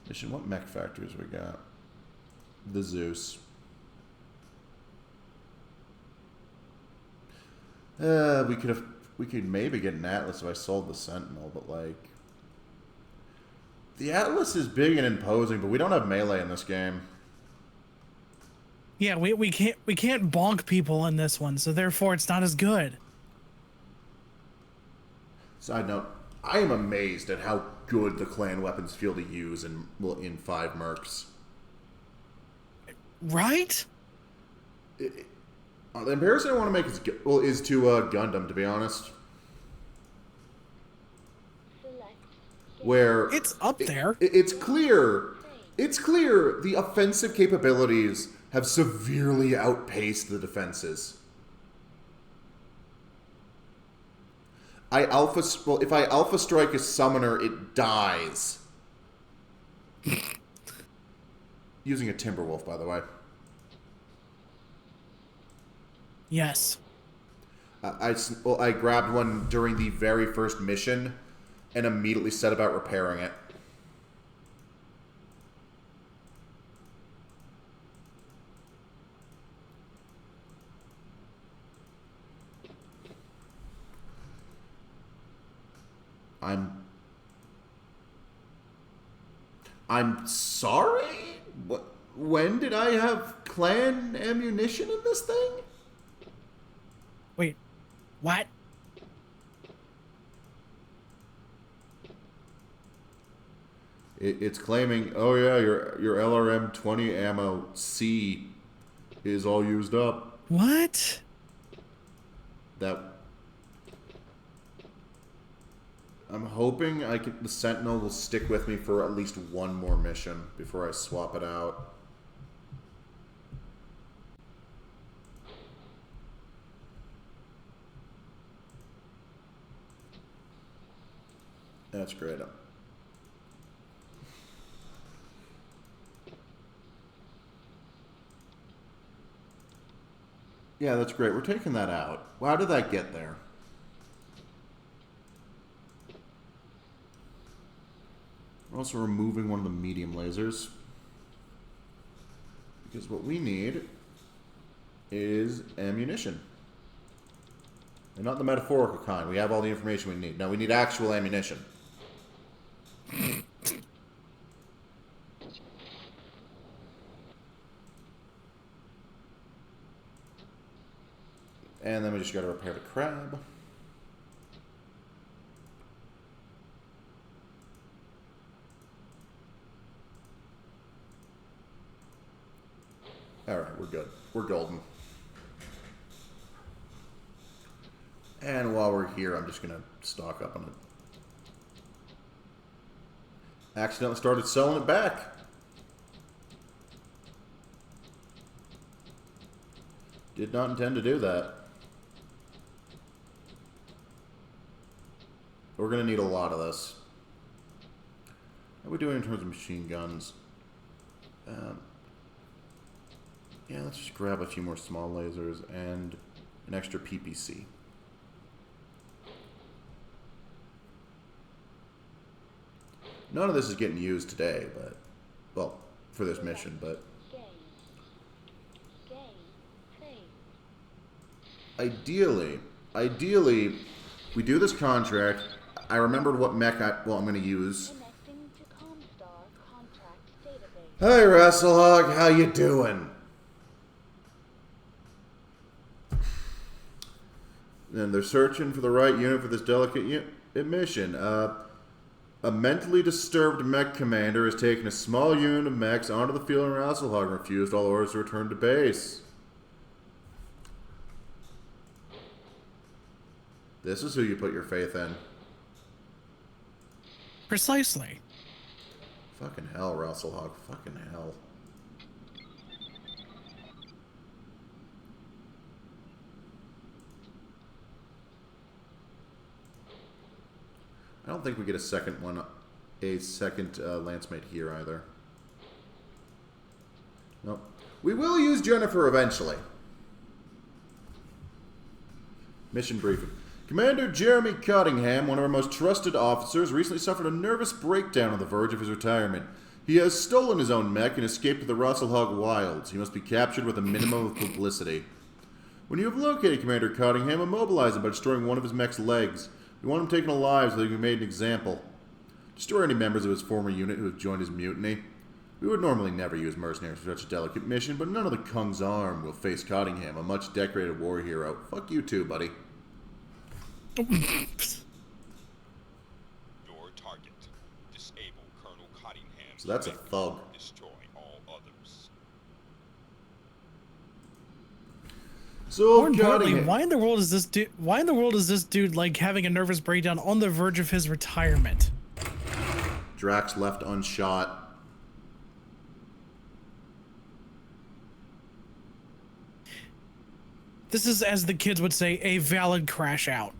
Mission, what mech factories we got? The Zeus. We could maybe get an Atlas if I sold the Sentinel, but like the Atlas is big and imposing, but we don't have melee in this game. Yeah, we can't bonk people in this one, so therefore it's not as good. Side note, I am amazed at how good the clan weapons feel to use in 5 Mercs. Right? The comparison I want to make is to Gundam, to be honest. Where it's up there. It's clear the offensive capabilities have severely outpaced the defenses. If I alpha strike a summoner, it dies. Using a Timberwolf, by the way. Yes. I grabbed one during the very first mission and immediately set about repairing it. I'm sorry? What? When did I have clan ammunition in this thing? Wait, what? It's claiming, oh yeah, your LRM 20 ammo C is all used up. What? I'm hoping the Sentinel will stick with me for at least one more mission before I swap it out. That's great. Yeah, that's great. We're taking that out. How did that get there? We're also removing one of the medium lasers. Because what we need is ammunition. And not the metaphorical kind. We have all the information we need. No, we need actual ammunition. And then we just got to repair the crab. Alright, we're good. We're golden. And while we're here, I'm just gonna stock up on it. Accidentally started selling it back. Did not intend to do that. We're going to need a lot of this. How are we doing in terms of machine guns? Yeah, let's just grab a few more small lasers and an extra PPC. None of this is getting used today, but, well, for this mission, but ideally, we do this contract. I remembered what mech I'm going to use. Connecting to Comstar contract database. Hey, Wrestlehog, how you doing? And they're searching for the right unit for this delicate mission. A mentally disturbed mech commander has taken a small unit of mechs onto the field in Wrestlehog and refused all orders to return to base. This is who you put your faith in. Precisely. Fucking hell, Wrestlehog. Fucking hell. I don't think we get a second Lancemate here either. Nope. We will use Jennifer eventually. Mission briefing. Commander Jeremy Cottingham, one of our most trusted officers, recently suffered a nervous breakdown on the verge of his retirement. He has stolen his own mech and escaped to the Wrestlehog wilds. He must be captured with a minimum of publicity. When you have located Commander Cottingham, immobilize him by destroying one of his mech's legs. We want him taken alive so that he can be made an example. Destroy any members of his former unit who have joined his mutiny. We would normally never use mercenaries for such a delicate mission, but none of the Kung's Arm will face Cottingham, a much decorated war hero. Fuck you too, buddy. Your target. Disable Colonel Cottingham's So that's a mech. thug. Destroy all others. So More importantly, Cottingham. why in the world is this dude? Why in the world is this dude like having a nervous breakdown on the verge of his retirement? Drax left unshot. This is, as the kids would say, a valid crash out.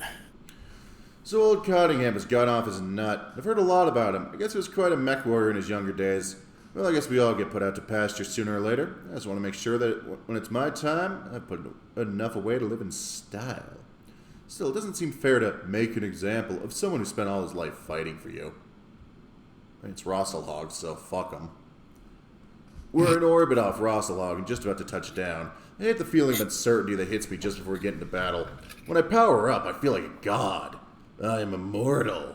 So old Cottingham has got off his nut. I've heard a lot about him. I guess he was quite a mech warrior in his younger days. Well, I guess we all get put out to pasture sooner or later. I just want to make sure that when it's my time, I put enough away to live in style. Still, it doesn't seem fair to make an example of someone who spent all his life fighting for you. I mean, it's Wrestlehog, so fuck him. We're in orbit off Wrestlehog and just about to touch down. I hate the feeling of uncertainty that hits me just before we get into battle. When I power up, I feel like a god. I am immortal.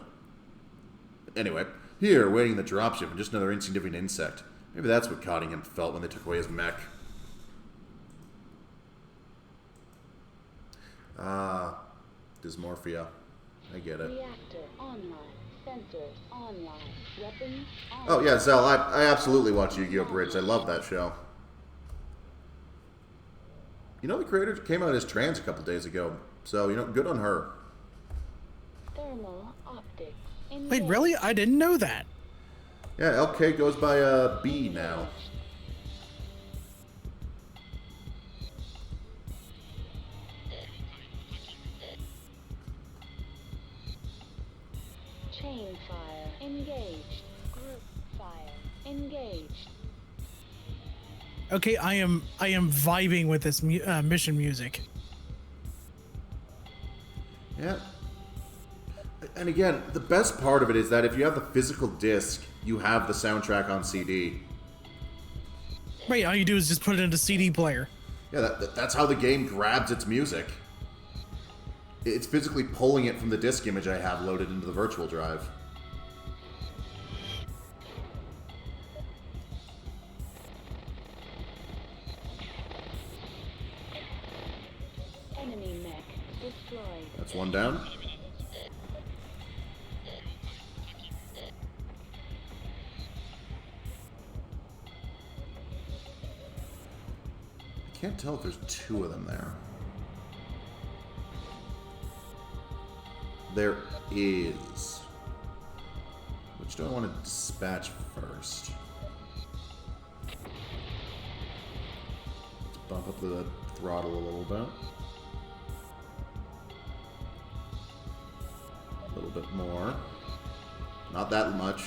Anyway, here, waiting the dropship and just another insignificant insect. Maybe that's what Cottingham felt when they took away his mech. Ah, dysmorphia. I get it. Reactor online. Sensors online. Weapons online. Oh yeah, Zell, I absolutely watch Yu-Gi-Oh! Bridge. I love that show. You know the creator came out as trans a couple days ago, so, you know, good on her. Thermal optics. Wait, really? I didn't know that. Yeah, LK goes by B now. Chain fire. Engaged. Group fire. Engaged. Okay, I am vibing with this mission music. Yeah. And again, the best part of it is that if you have the physical disc, you have the soundtrack on CD. Right, all you do is just put it into CD player. Yeah, that's how the game grabs its music. It's physically pulling it from the disc image I have loaded into the virtual drive. Enemy mech destroyed. That's one down. I can't tell if there's two of them there. There is. Which do I want to dispatch first? Let's bump up the throttle a little bit. A little bit more. Not that much.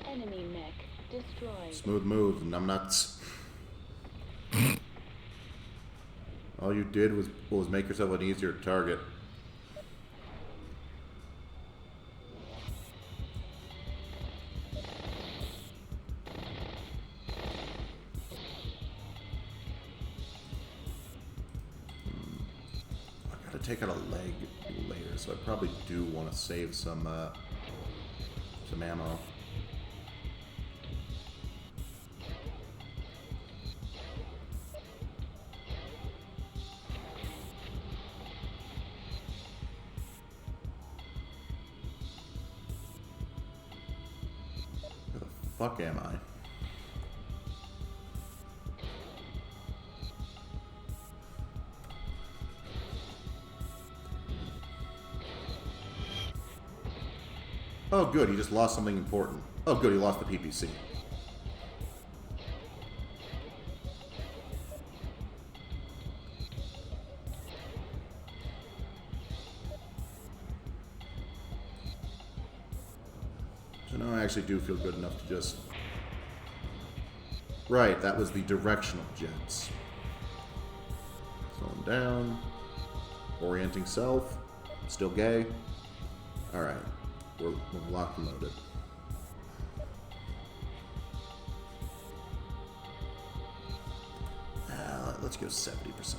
Enemy mech destroyed. Smooth move, and I'm not. All you did was make yourself an easier target. I gotta take out a leg later, so I probably do want to save some ammo. Fuck am I? Oh good, he just lost something important. Oh good, he lost the PPC. So now I actually do feel good enough to just... Right, that was the directional jets. Slowing down. Orienting self. Still gay. Alright. We're locked and loaded. Let's go 70%.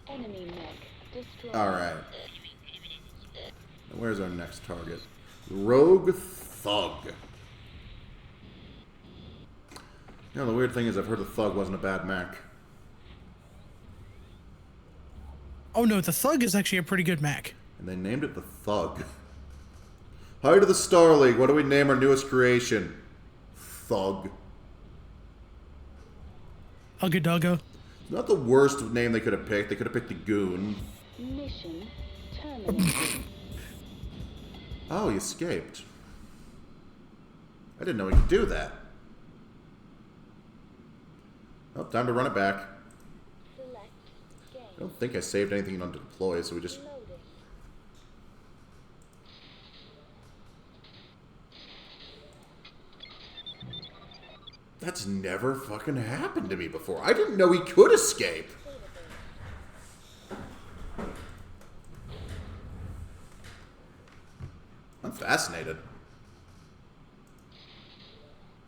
Enemy mech destroyed. Alright. Where's our next target? Rogue Thug. You know, the weird thing is I've heard the Thug wasn't a bad mech. Oh no, the Thug is actually a pretty good mech. And they named it the Thug. Hi to the Star League. What do we name our newest creation? Thug. Hugga Dugga. Not the worst name they could have picked. They could have picked the Goon. Mission terminated. Oh, he escaped. I didn't know he could do that. Oh, time to run it back. Select game. I don't think I saved anything on deploy, so we just... Loading. That's never fucking happened to me before. I didn't know he could escape. I'm fascinated.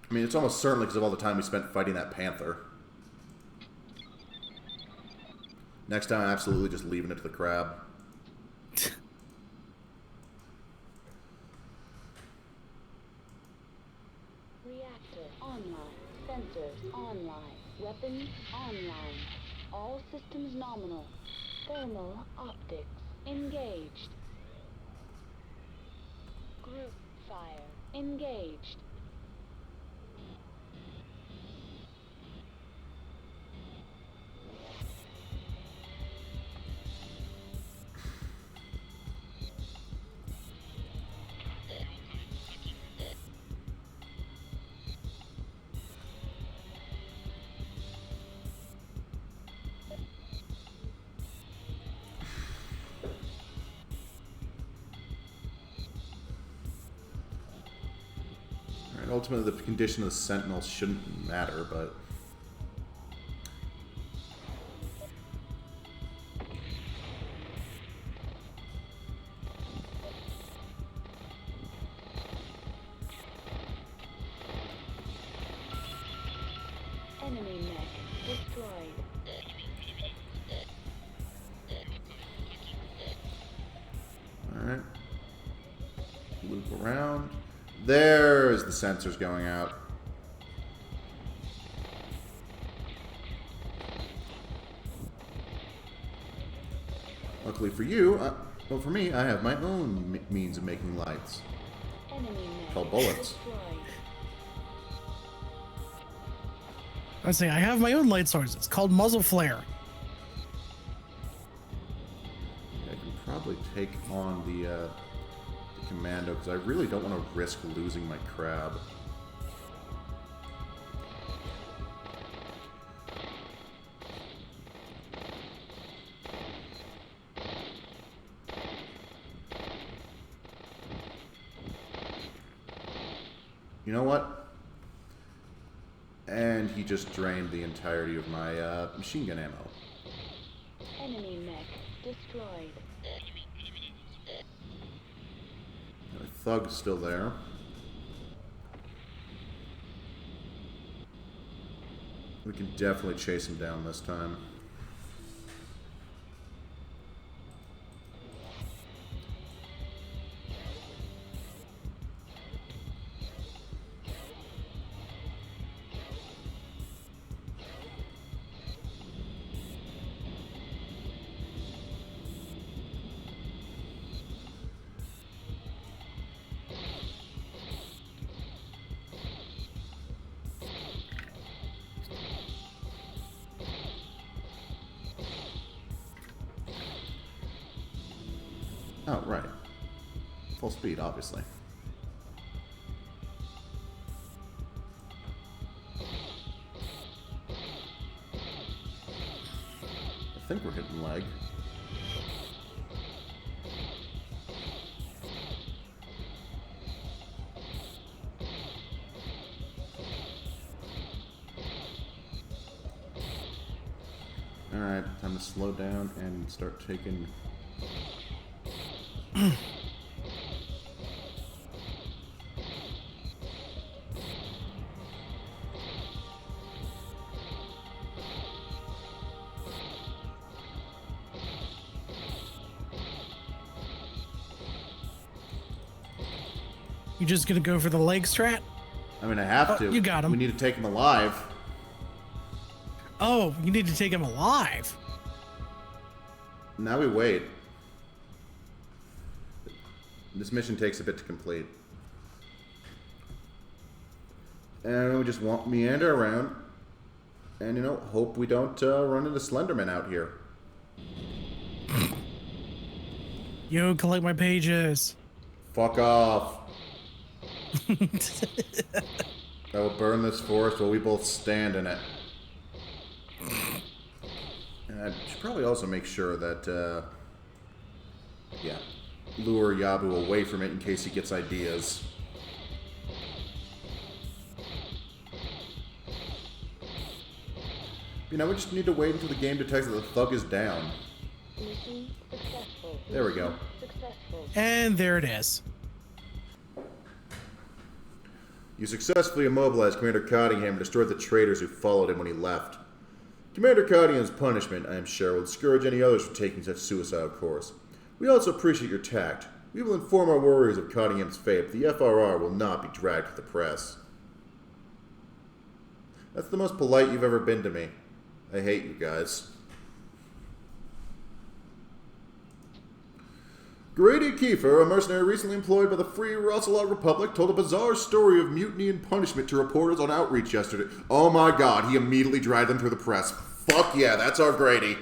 I mean, it's almost certainly because of all the time we spent fighting that panther. Next time, I'm absolutely just leaving it to the crab. Reactor online. Sensors online. Weapons online. All systems nominal. Thermal optics engaged. Group fire engaged. Ultimately, the condition of the Sentinels shouldn't matter, but... Enemy mech destroyed. Alright. There's the sensors going out. Luckily for you, well, for me, I have my own means of making lights. Enemy mech Called bullets. destroyed. Let's say I have my own light source. It's called muzzle flare. I can probably take on the commando because I really don't want to risk losing my crab. You know what? And he just drained the entirety of my machine gun ammo. Enemy mech destroyed. The thug's still there. We can definitely chase him down this time. Oh, right. Full speed, obviously. I think we're hitting leg. Alright, time to slow down and start taking... You just gonna go for the leg strat? I mean, I have to. You got him. We need to take him alive. Oh, you need to take him alive. Now we wait. This mission takes a bit to complete. And we just meander around. And, you know, hope we don't run into Slenderman out here. Yo, collect my pages. Fuck off. I will burn this forest while we both stand in it. And I should probably also make sure that, yeah, lure Yabu away from it in case he gets ideas. You know, we just need to wait until the game detects that the thug is down. Mission successful. There we go. Mission successful. And there it is. You successfully immobilized Commander Cottingham and destroyed the traitors who followed him when he left. Commander Cottingham's punishment, I am sure, will discourage any others from taking such suicidal course. We also appreciate your tact. We will inform our warriors of Cottingham's fate, but the FRR will not be dragged to the press. That's the most polite you've ever been to me. I hate you guys. Grady Kiefer, a mercenary recently employed by the Free Russellot Republic, told a bizarre story of mutiny and punishment to reporters on Outreach yesterday. Oh my god, he immediately dragged them through the press. Fuck yeah, that's our Grady.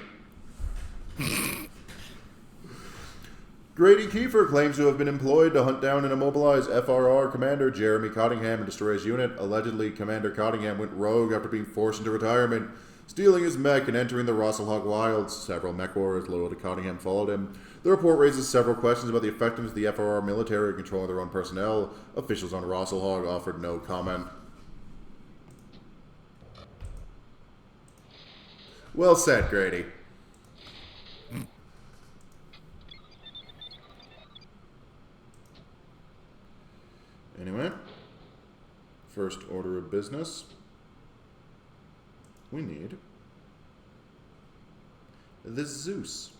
Grady Kiefer claims to have been employed to hunt down and immobilize FRR commander Jeremy Cottingham and destroy his unit. Allegedly, Commander Cottingham went rogue after being forced into retirement, stealing his mech and entering the Rosselhog Wilds. Several mech warriors loyal to Cottingham followed him. The report raises several questions about the effectiveness of the FRR military in controlling their own personnel. Officials on Rosselhog offered no comment. Well said, Grady. Anyway, first order of business. We need the Zeus.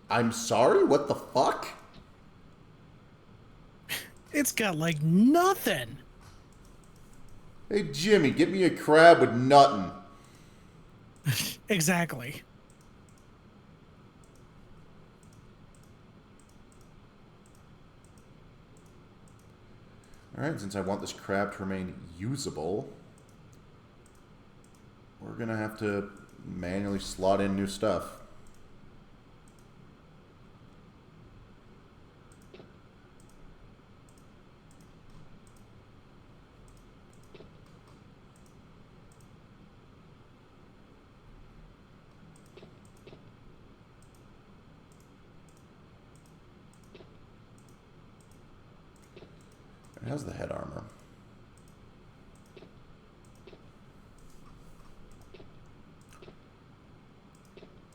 I'm sorry? What the fuck? It's got like nothing. Hey, Jimmy, get me a crab with nothing. Exactly. Alright, since I want this crab to remain usable, we're gonna have to manually slot in new stuff. How's the head armor?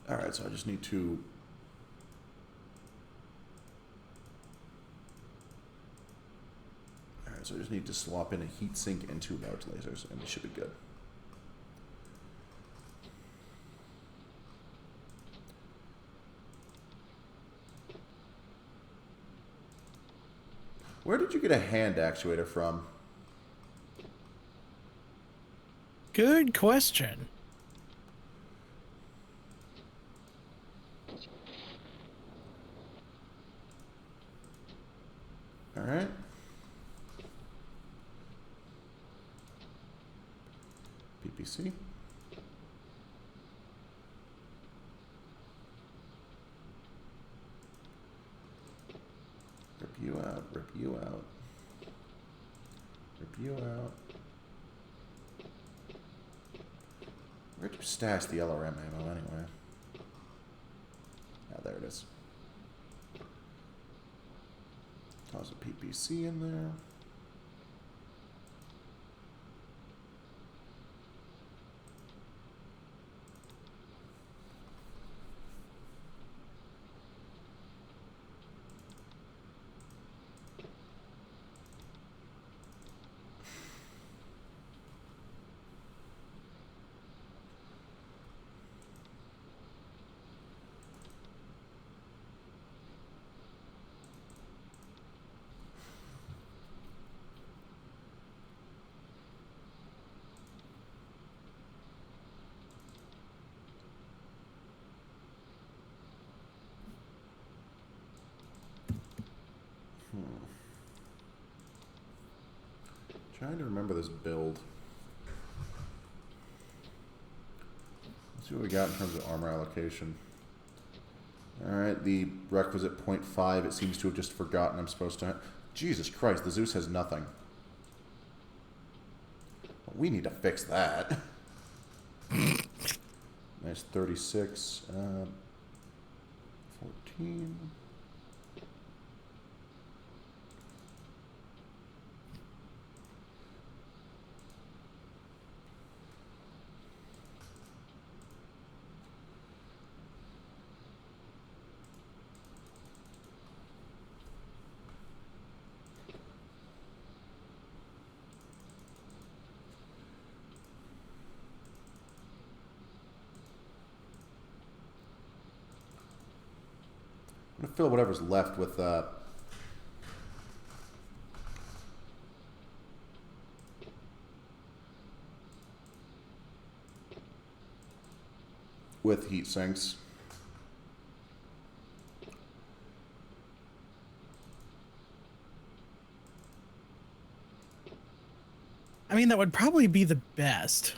Alright, so I just need to... Alright, so I just need to swap in a heatsink and 2 large lasers, and we should be good. Where did you get a hand actuator from? Good question. Alright. PPC. Rip you out, rip you out. Rip you out. Where'd you stash the LRM ammo anyway? Ah, there it is. Toss a PPC in there. Trying to remember this build. Let's see what we got in terms of armor allocation. Alright, the requisite 0.5, it seems to have just forgotten I'm supposed to have. Jesus Christ, the Zeus has nothing. Well, we need to fix that. Nice 36. 14. I'm going to fill whatever's left with heat sinks. I mean, that would probably be the best.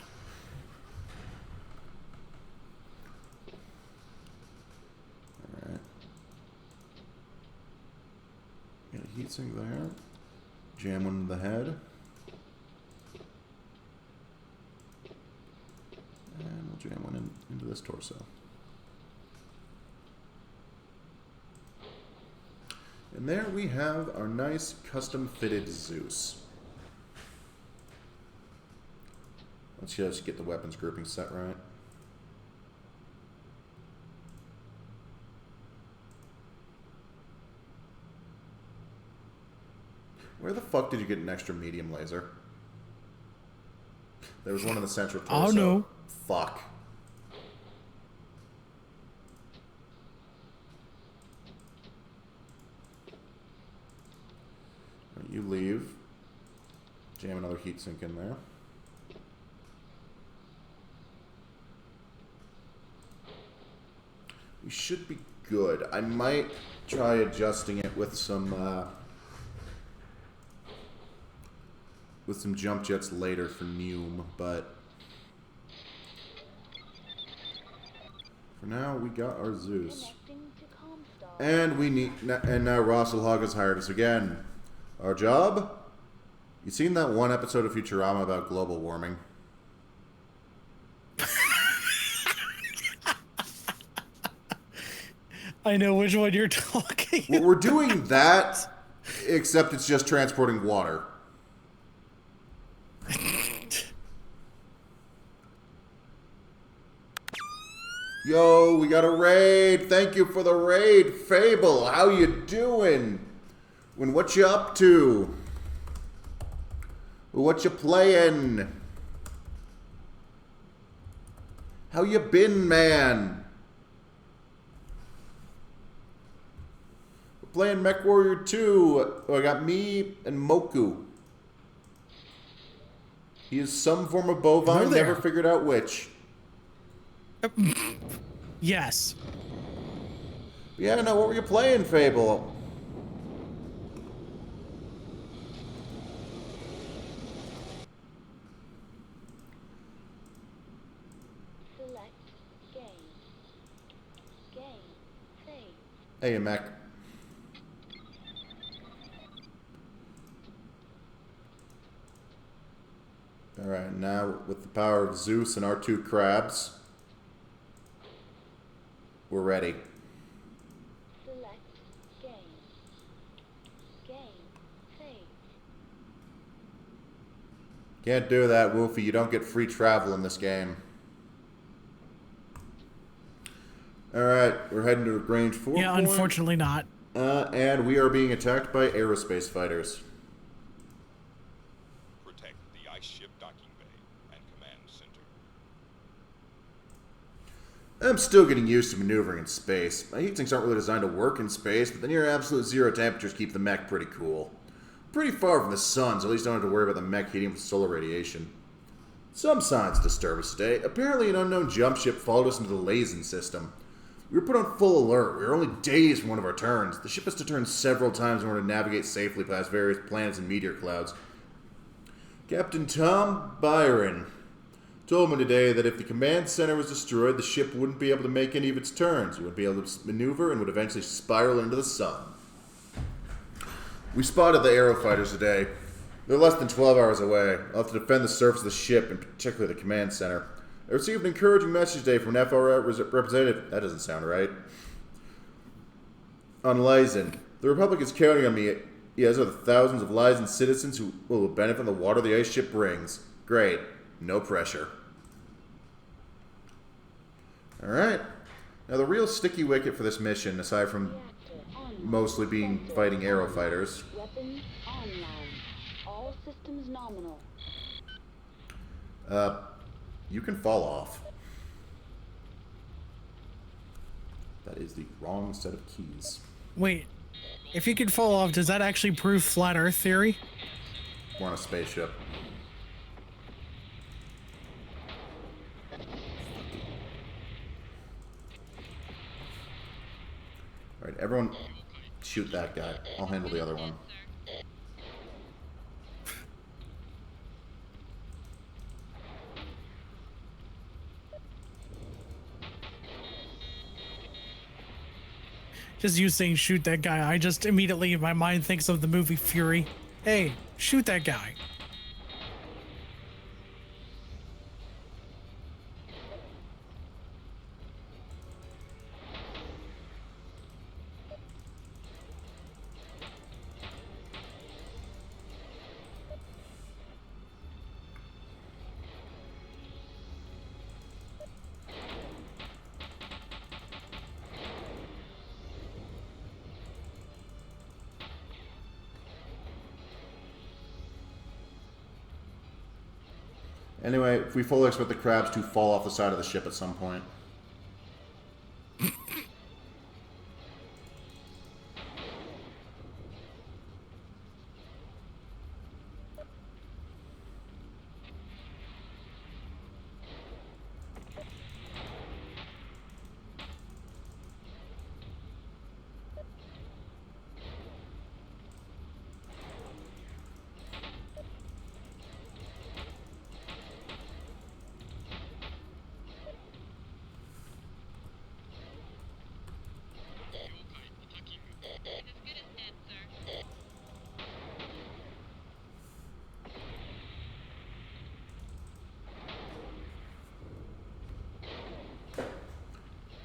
Alright. Get a heat sink there. Jam one in the head. And we'll jam one into this torso. And there we have our nice custom fitted Zeus. Let's just get the weapons grouping set right. Where the fuck did you get an extra medium laser? There was one in the central torso. Oh no. Fuck. heatsink in there. We should be good. I might try adjusting it with some jump jets later for Neum, but for now we got our Zeus. Connecting to Comstar. And now Rosselhog has hired us again. Our job? You seen that one episode of Futurama about global warming? I know which one you're talking Well, we're doing that, except it's just transporting water. Yo, we got a raid. Thank you for the raid, Fable. How you doing? What you up to? What you playing? How you been, man? We're playing MechWarrior 2. I got me and Moku. He is some form of bovine, never figured out which. Yes. Yeah, no, what were you playing, Fable? Select game. Game. Save. Hey, Mech. Alright, now with the power of Zeus and our two crabs, we're ready. Select game. Game. Save. Can't do that, Wolfie. You don't get free travel in this game. Alright, we're heading to range 4. Yeah, unfortunately not. And we are being attacked by aerospace fighters. Protect the ice ship docking bay and command center. I'm still getting used to maneuvering in space. My heat sinks aren't really designed to work in space, but the near absolute zero temperatures keep the mech pretty cool. Pretty far from the sun, so at least I don't have to worry about the mech heating with solar radiation. Some signs disturb us today. Apparently an unknown jump ship followed us into the Lazen system. We were put on full alert. We were only days from one of our turns. The ship has to turn several times in order to navigate safely past various planets and meteor clouds. Captain Tom Byron told me today that if the command center was destroyed, the ship wouldn't be able to make any of its turns. It wouldn't be able to maneuver and would eventually spiral into the sun. We spotted the aerofighters today. They're less than 12 hours away. I'll have to defend the surface of the ship, and particularly the command center. I received an encouraging message today from an FR representative. That doesn't sound right. On Lyzen. The Republic is counting on me. As are the thousands of Lyzen citizens who will benefit from the water the ice ship brings. Great. No pressure. Alright. Now the real sticky wicket for this mission, aside from Reactor online. mostly being Sensor fighting online. aerofighters. Weapons online. All systems nominal. You can fall off. That is the wrong set of keys. Wait, if you could fall off, does that actually prove flat Earth theory? We're on a spaceship. Alright, everyone shoot that guy. I'll handle the other one. Just you saying shoot that guy, I just immediately in my mind thinks of the movie Fury. Hey, shoot that guy. Anyway, we fully expect the crabs to fall off the side of the ship at some point.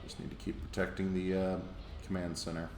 Just need to keep protecting the command center.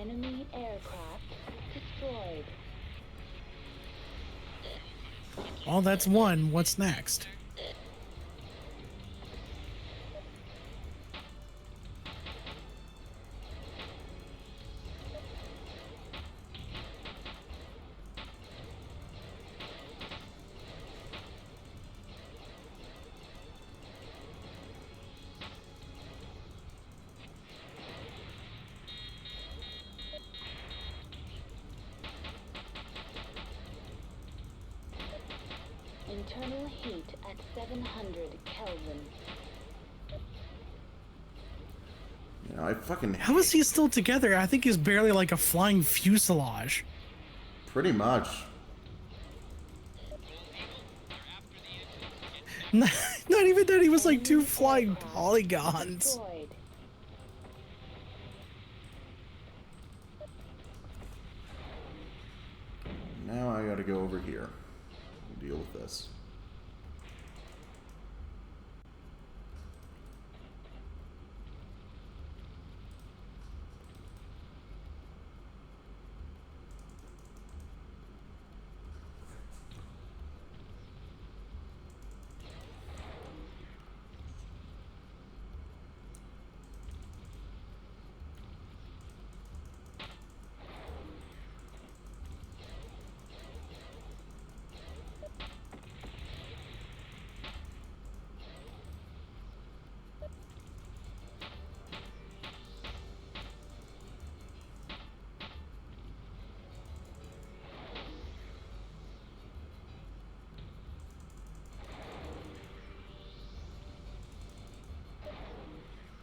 Enemy aircraft destroyed. Well, that's one. What's next? Internal heat at 700 Kelvin. You know, I fucking How is he still together? I think he's barely like a flying fuselage. pretty much. Not even that. He was like two flying polygons. Destroyed. Now I gotta go over here and deal with this.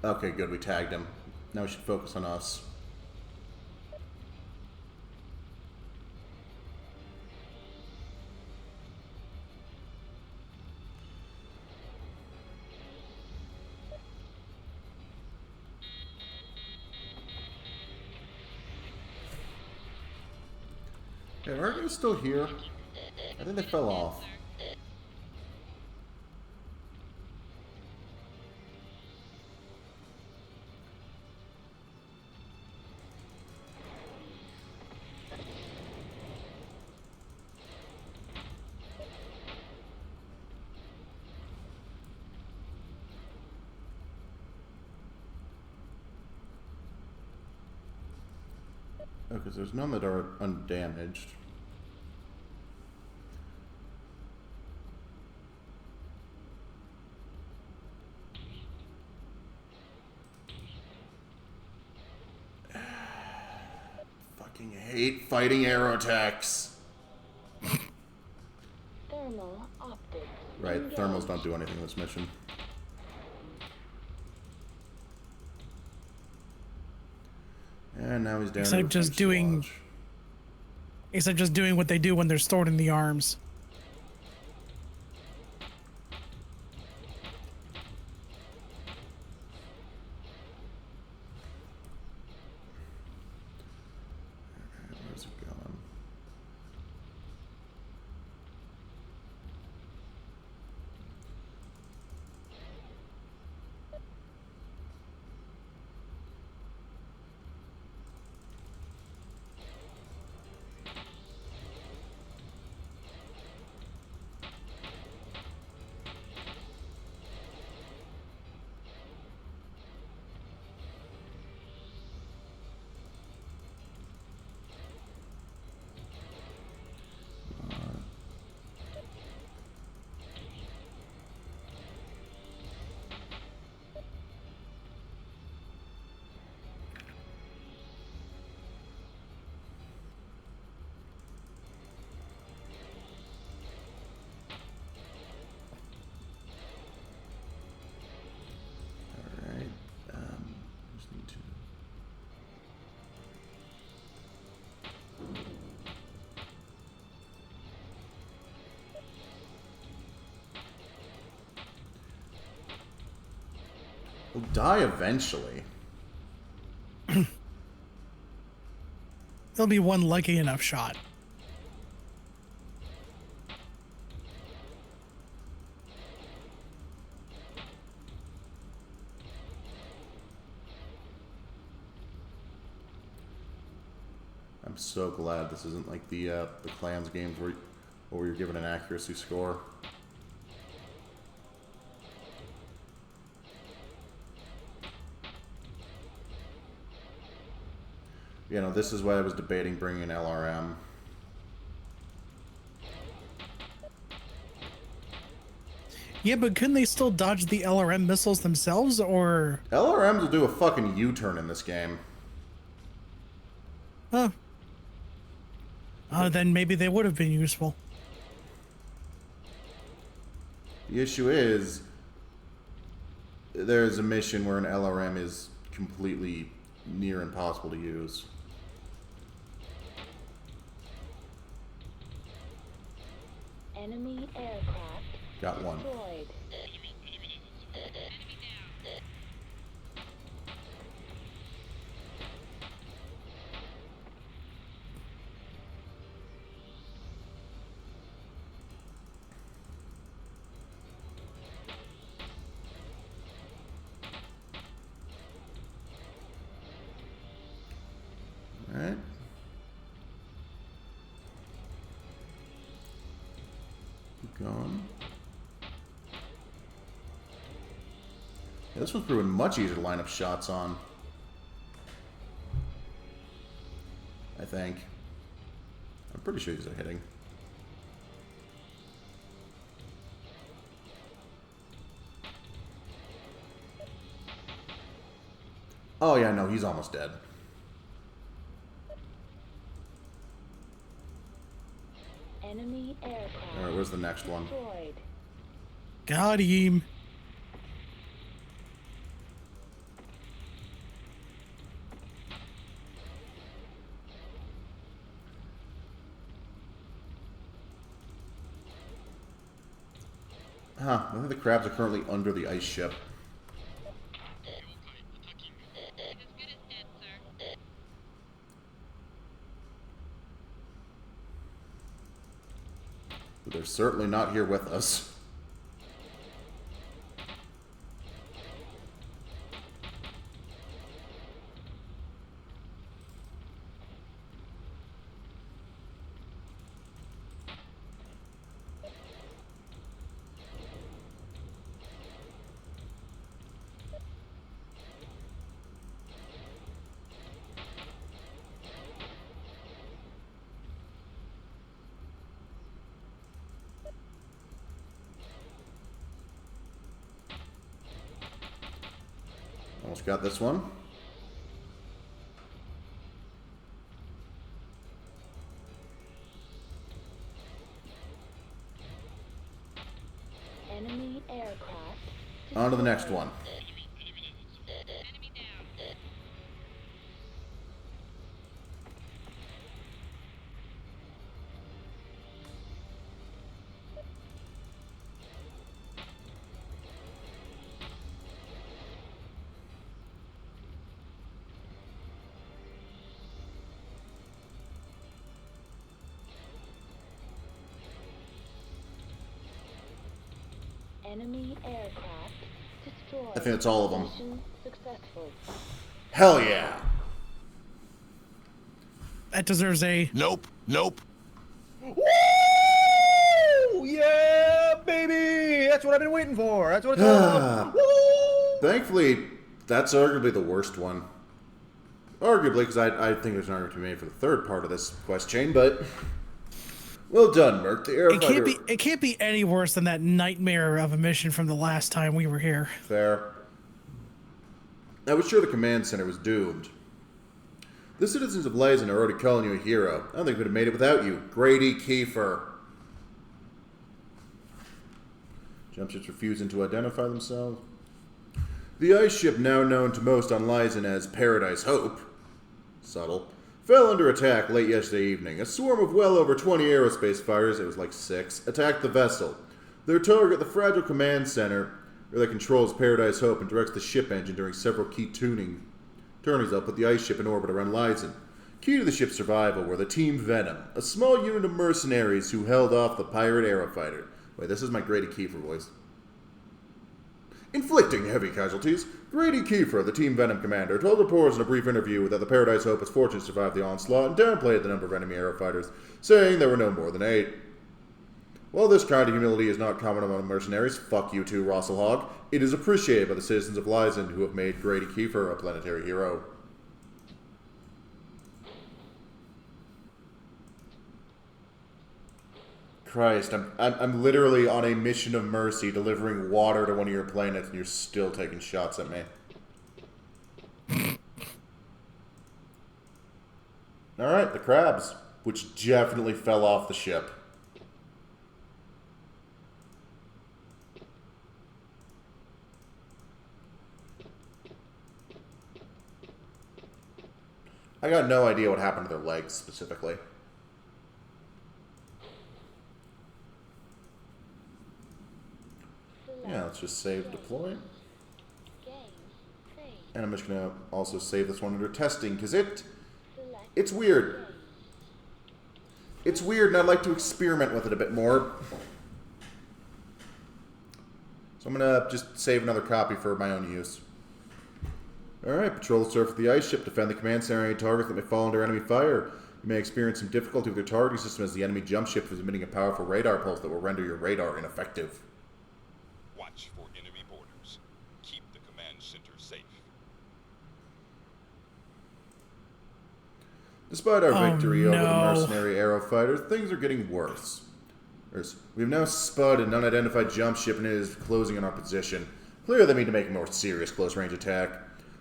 Okay, good. We tagged him. Now we should focus on us. Yeah, are they still here? I think they fell off. Oh, because there's none that are undamaged. Fucking hate fighting aero attacks. Thermal optics. Right, engaged. thermals don't do anything in this mission. And now he's down Except to just doing- Except just doing what they do when they're stored in the arms. Where's it going? He'll die eventually. There'll be one lucky enough shot. I'm so glad this isn't like the clans games where you're given an accuracy score. You know, this is why I was debating bringing an LRM. Yeah, but couldn't they still dodge the LRM missiles themselves, or... LRMs will do a fucking U-turn in this game. Huh. Then maybe they would have been useful. The issue is, there's a mission where an LRM is completely near impossible to use. Enemy aircraft Got one. destroyed. Alright. Keep going. Yeah, this one's proven much easier to line up shots on. I think. I'm pretty sure these are hitting. Oh yeah, no, he's almost dead. Enemy aircraft Alright, where's the next one? destroyed. Got him. Huh, I think the crabs are currently under the ice ship. As good as dead, sir. But they're certainly not here with us. Almost got this one. Enemy aircraft On to the next destroyed. one. Enemy down. Enemy aircraft destroyed. I think that's all of them. Mission successful. Hell yeah! That deserves a... Nope. Nope. Woo! Yeah, baby! That's what I've been waiting for. That's what it's all about. Woo! Thankfully, that's arguably the worst one. Arguably, because I think there's an argument to be made for the third part of this quest chain, but... Well done, Merc. The airfighter... It can't be any worse than that nightmare of a mission from the last time we were here. Fair. I was sure the command center was doomed. The citizens of Lyson are already calling you a hero. I don't think we would have made it without you. Grady Kiefer. Jumpships refusing to identify themselves. The ice ship, now known to most on Lyson as Paradise Hope, subtle, fell under attack late yesterday evening. A swarm of well over 20 aerospace fighters, it was like 6, attacked the vessel. Their target, the fragile command center, Relay controls Paradise Hope and directs the ship engine during several key turnings that'll put the ice ship in orbit around Lysen. Key to the ship's survival were the Team Venom, a small unit of mercenaries who held off the pirate aerofighter. Wait, this is my Grady Kiefer voice. Inflicting heavy casualties, Grady Kiefer, the Team Venom commander, told reporters in a brief interview that the Paradise Hope was fortunate to survive the onslaught and downplayed the number of enemy aerofighters, saying there were no more than 8. While this kind of humility is not common among mercenaries, fuck you too, Rosselhog, it is appreciated by the citizens of Lysen who have made Grady Kiefer a planetary hero. Christ, I'm literally on a mission of mercy delivering water to one of your planets and you're still taking shots at me. Alright, the crabs, which definitely fell off the ship. I got no idea what happened to their legs specifically. Yeah, let's just save deploy. And I'm just going to also save this one under testing, because it's weird. It's weird, and I'd like to experiment with it a bit more. So I'm going to just save another copy for my own use. Alright, patrol the surface of the ice ship, defend the command center, any targets that may fall under enemy fire. You may experience some difficulty with your targeting system as the enemy jump ship is emitting a powerful radar pulse that will render your radar ineffective. Watch for enemy borders. Keep the command center safe. Despite our victory over the no. mercenary aerofighters, things are getting worse. We've now spotted an unidentified jump ship and it is closing on our position. Clearly they need to make a more serious close-range attack.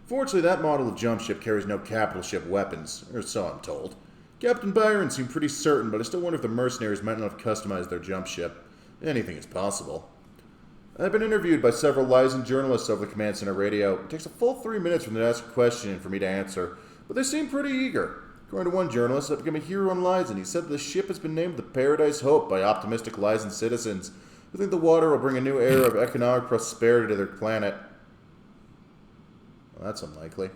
Fortunately, that model of jump ship carries no capital ship weapons, or so I'm told. Captain Byron seemed pretty certain, but I still wonder if the mercenaries might not have customized their jump ship. Anything is possible. I've been interviewed by several Lysen journalists over the command center radio. It takes a full 3 minutes from them to ask a question and for me to answer, but they seem pretty eager. According to one journalist, I've become a hero on Lysen. He said that the ship has been named the Paradise Hope by optimistic Lysen citizens who think the water will bring a new era of economic prosperity to their planet. Well, that's unlikely.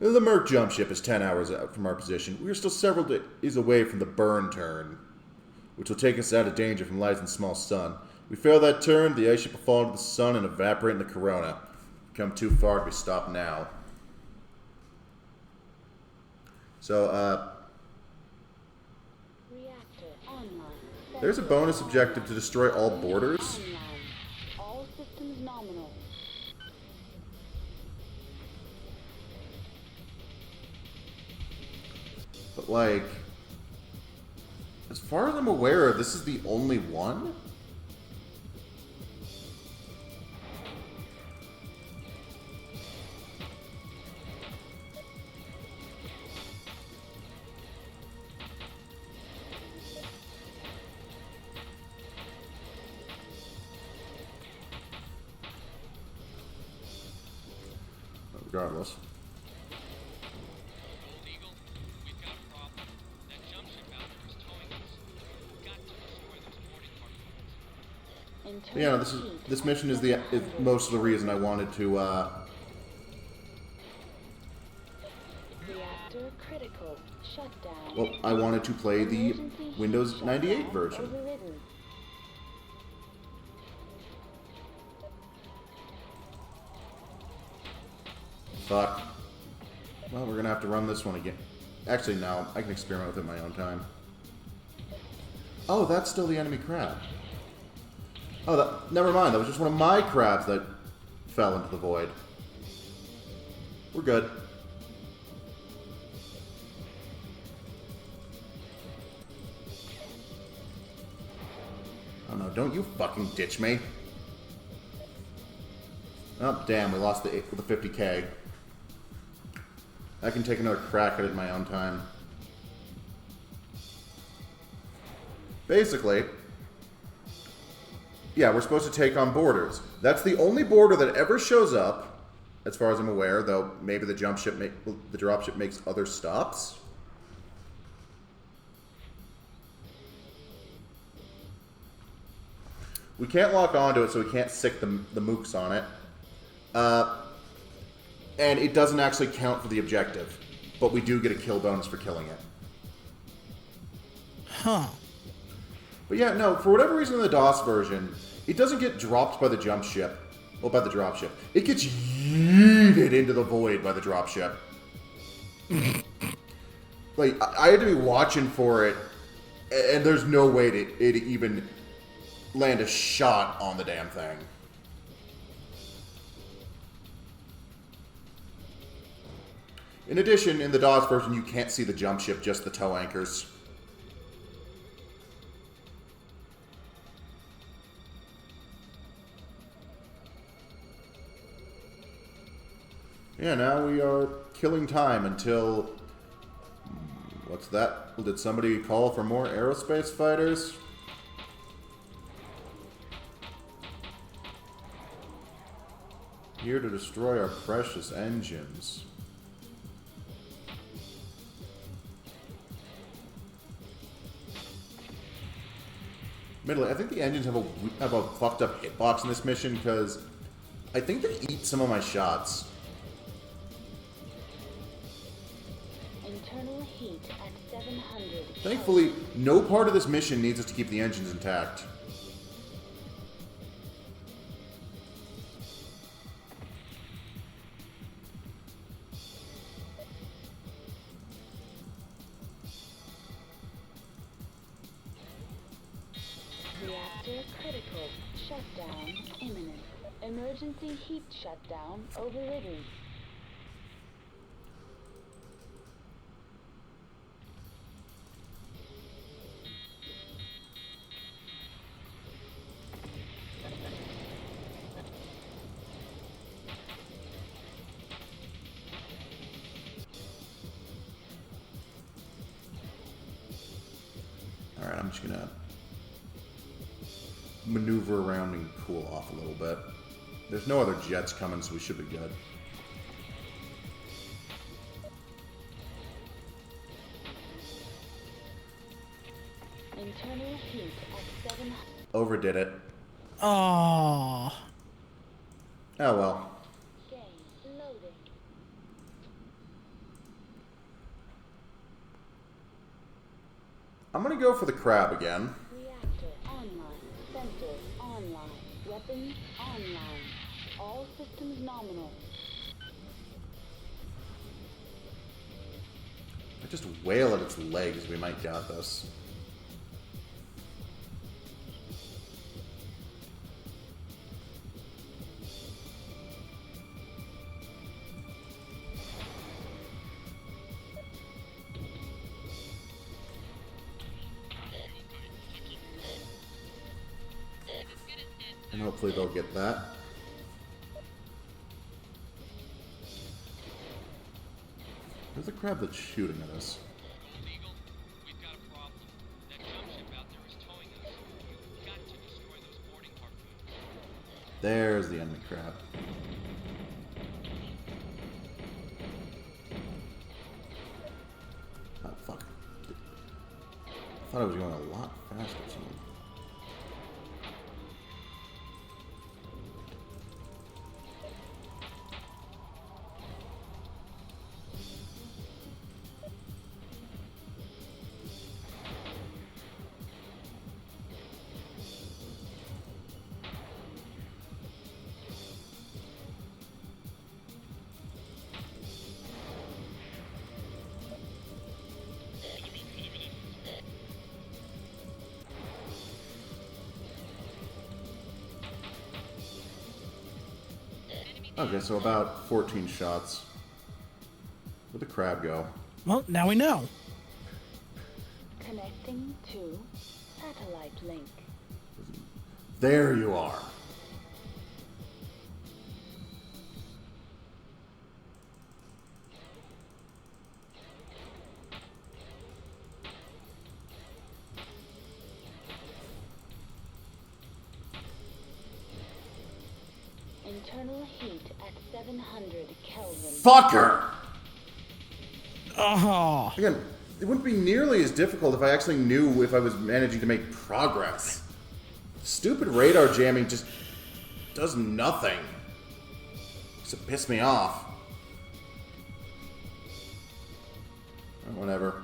The Merc jump ship is 10 hours out from our position. We are still several days away from the burn turn, which will take us out of danger from Lysen's small sun. If we fail that turn, the ice ship will fall into the sun and evaporate in the corona. Come too far to be stopped now. So, Reactor online. there's a bonus objective to destroy all borders. Online. All systems nominal. But, like, as far as I'm aware, this is the only one? Regardless. Old Eagle, we've got a problem. That jump ship out there is towing us. We've got to destroy those boarding compartments. But yeah, this mission is most of the reason I wanted to Reactor critical. Shutdown. well, I wanted to play the Emergency Windows shutdown 98 version. overridden. Fuck. Well, we're gonna have to run this one again. Actually, no. I can experiment with it in my own time. Oh, that's still the enemy crab. Oh, never mind. That was just one of my crabs that fell into the void. We're good. Oh no, don't you fucking ditch me. Oh, damn, we lost the 50k. I can take another crack at it in my own time. Basically, yeah, we're supposed to take on borders. That's the only border that ever shows up, as far as I'm aware, though maybe the dropship makes other stops. We can't lock onto it, so we can't sick the mooks on it. And it doesn't actually count for the objective. But we do get a kill bonus for killing it. Huh. But yeah, no, for whatever reason in the DOS version, it doesn't get dropped by the jump ship. Well, by the drop ship. It gets yeeted into the void by the drop ship. Like, I had to be watching for it, and there's no way it even land a shot on the damn thing. In addition, in the DOS version, you can't see the jump ship, just the tow anchors. Yeah, now we are killing time until... What's that? Did somebody call for more aerospace fighters? Here to destroy our precious engines. Admittedly, I think the engines have a fucked up hitbox in this mission because I think they eat some of my shots. Internal heat at 700. Thankfully, no part of this mission needs us to keep the engines intact. Reactor critical. Shutdown imminent. Emergency heat shutdown overridden. Alright, I'm just gonna maneuver around and cool off a little bit. There's no other jets coming, so we should be good. Internal heat at 700. Overdid it. Oh. Oh well. Game loading. I'm gonna go for the crab again. Reactor online. Sensors online. Weapons online. All systems nominal. I just wail at its legs, we might got this. And hopefully they'll get that. There's a crab that's shooting at us. Eagle, we've got a problem. That jump ship out there is towing us. You've got to destroy those boarding harpoons. There's the enemy crab. Oh, fuck. I thought I was going a lot faster or something. Okay, so about 14 shots. Where'd the crab go? Well, now we know. Connecting to satellite link. There you are. Internal heat at 700 Kelvin. Fucker! Oh. Again, it wouldn't be nearly as difficult if I actually knew if I was managing to make progress. Stupid radar jamming just does nothing. Just piss me off. Whatever.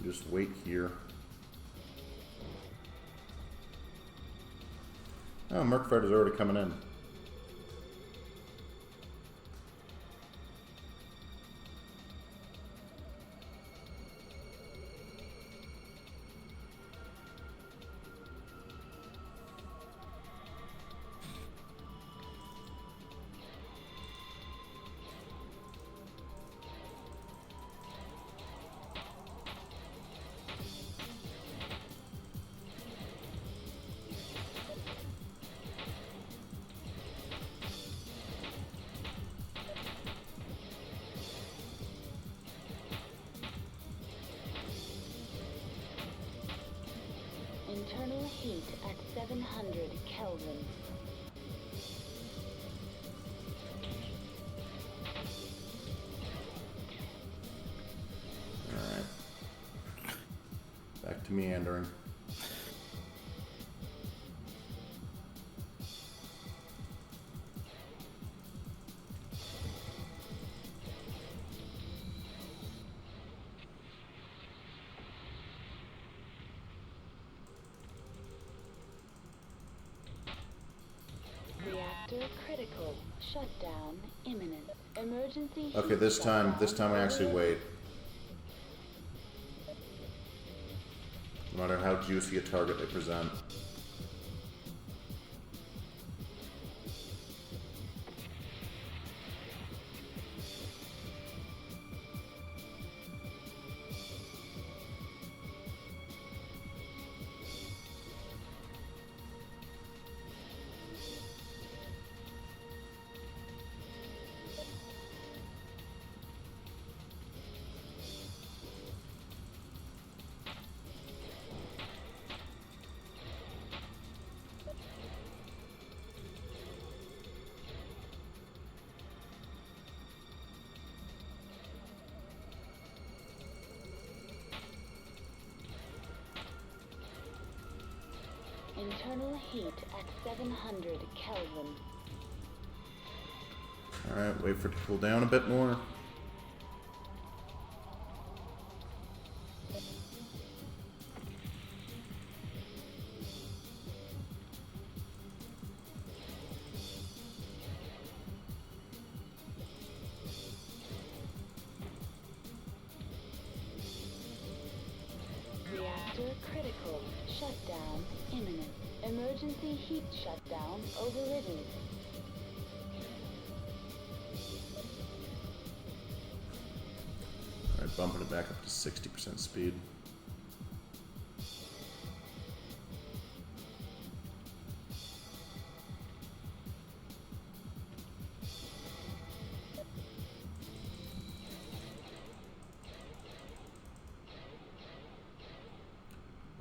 Just wait here. Oh, Mercfighter's already coming in. Internal heat at 700 Kelvin. Alright. Back to meandering. Reactor critical. Shutdown imminent. Emergency. Okay, heat this time shutdown I actually wait. No matter how juicy a target they present. Internal heat at 700 Kelvin. Alright, wait for it to cool down a bit more. Reactor critical. Shutdown imminent. Emergency heat shutdown overridden. Alright, bumping it back up to 60% speed.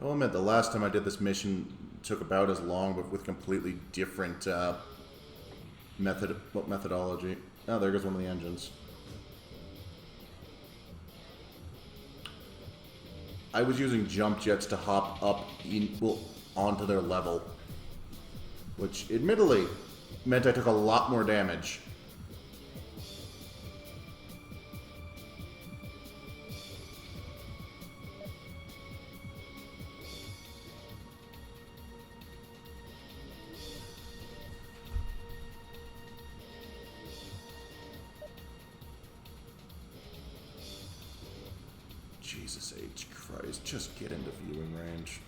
I'll admit, the last time I did this mission took about as long, but with completely different methodology. Oh, there goes one of the engines. I was using jump jets to hop up onto their level, which admittedly meant I took a lot more damage. Jesus H. Christ, just get into viewing range.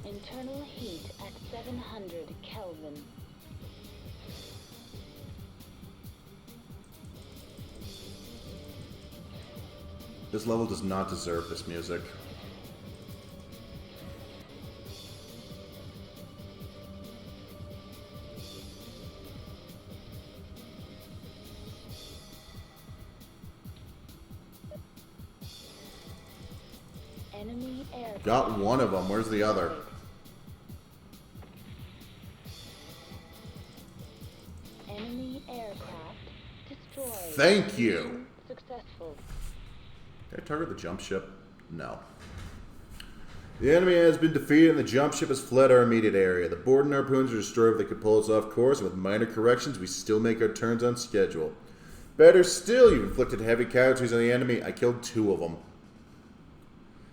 Internal heat at 700 Kelvin. This level does not deserve this music. Enemy aircraft. Got one of them. Where's the other? Enemy aircraft destroyed. Thank you. Successful. Did I target the jump ship? No. The enemy has been defeated and the jump ship has fled our immediate area. The board and harpoons are destroyed if they could pull us off course, and with minor corrections, we still make our turns on schedule. Better still, you've inflicted heavy casualties on the enemy. I killed 2 of them.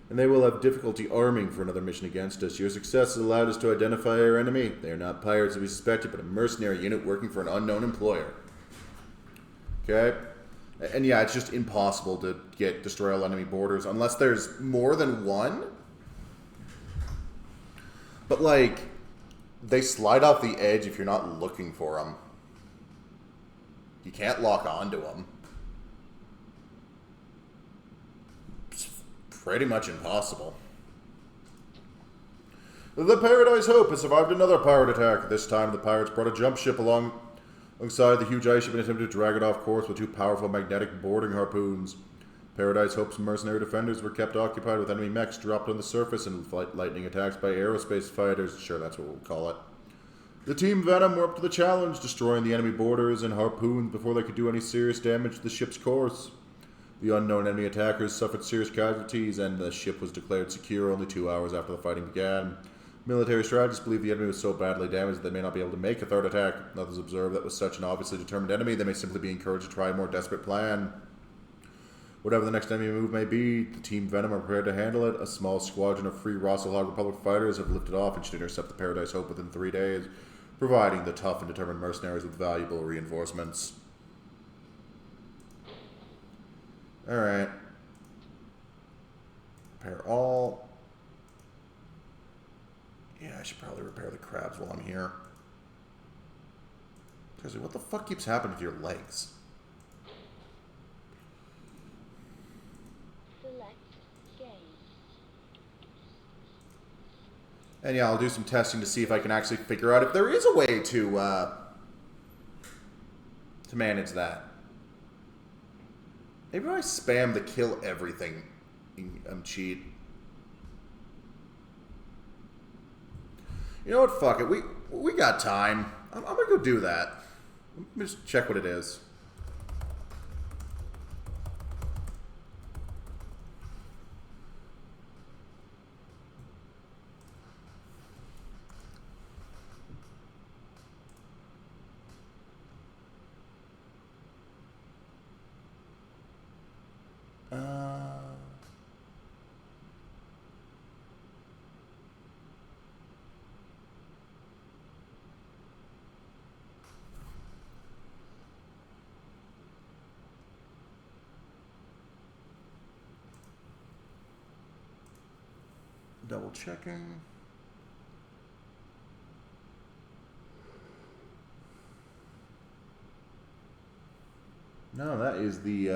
And they will have difficulty arming for another mission against us. Your success has allowed us to identify our enemy. They are not pirates as we suspected, but a mercenary unit working for an unknown employer. Okay? And yeah, it's just impossible to destroy all enemy borders unless there's more than one. But like, they slide off the edge if you're not looking for them. You can't lock onto them. It's pretty much impossible. The Paradise Hope has survived another pirate attack. This time the pirates brought a jump ship alongside the huge ice ship and attempted to drag it off course with 2 powerful magnetic boarding harpoons. Paradise Hope's mercenary defenders were kept occupied with enemy mechs dropped on the surface and lightning attacks by aerospace fighters. Sure, that's what we'll call it. The Team Venom were up to the challenge, destroying the enemy boarders and harpoons before they could do any serious damage to the ship's course. The unknown enemy attackers suffered serious casualties, and the ship was declared secure only 2 hours after the fighting began. Military strategists believe the enemy was so badly damaged that they may not be able to make a third attack. Others observe that with such an obviously determined enemy, they may simply be encouraged to try a more desperate plan. Whatever the next enemy move may be, the Team Venom are prepared to handle it. A small squadron of Free Rosselhog Republic fighters have lifted off and should intercept the Paradise Hope within 3 days, providing the tough and determined mercenaries with valuable reinforcements. Alright. Repair all. Yeah, I should probably repair the crabs while I'm here. Seriously, what the fuck keeps happening to your legs? Select game. And yeah, I'll do some testing to see if I can actually figure out if there is a way to manage that. Maybe I spam the kill everything cheat. You know what? Fuck it. We got time. I'm gonna go do that. Let me just check what it is. Double checking. No, that is the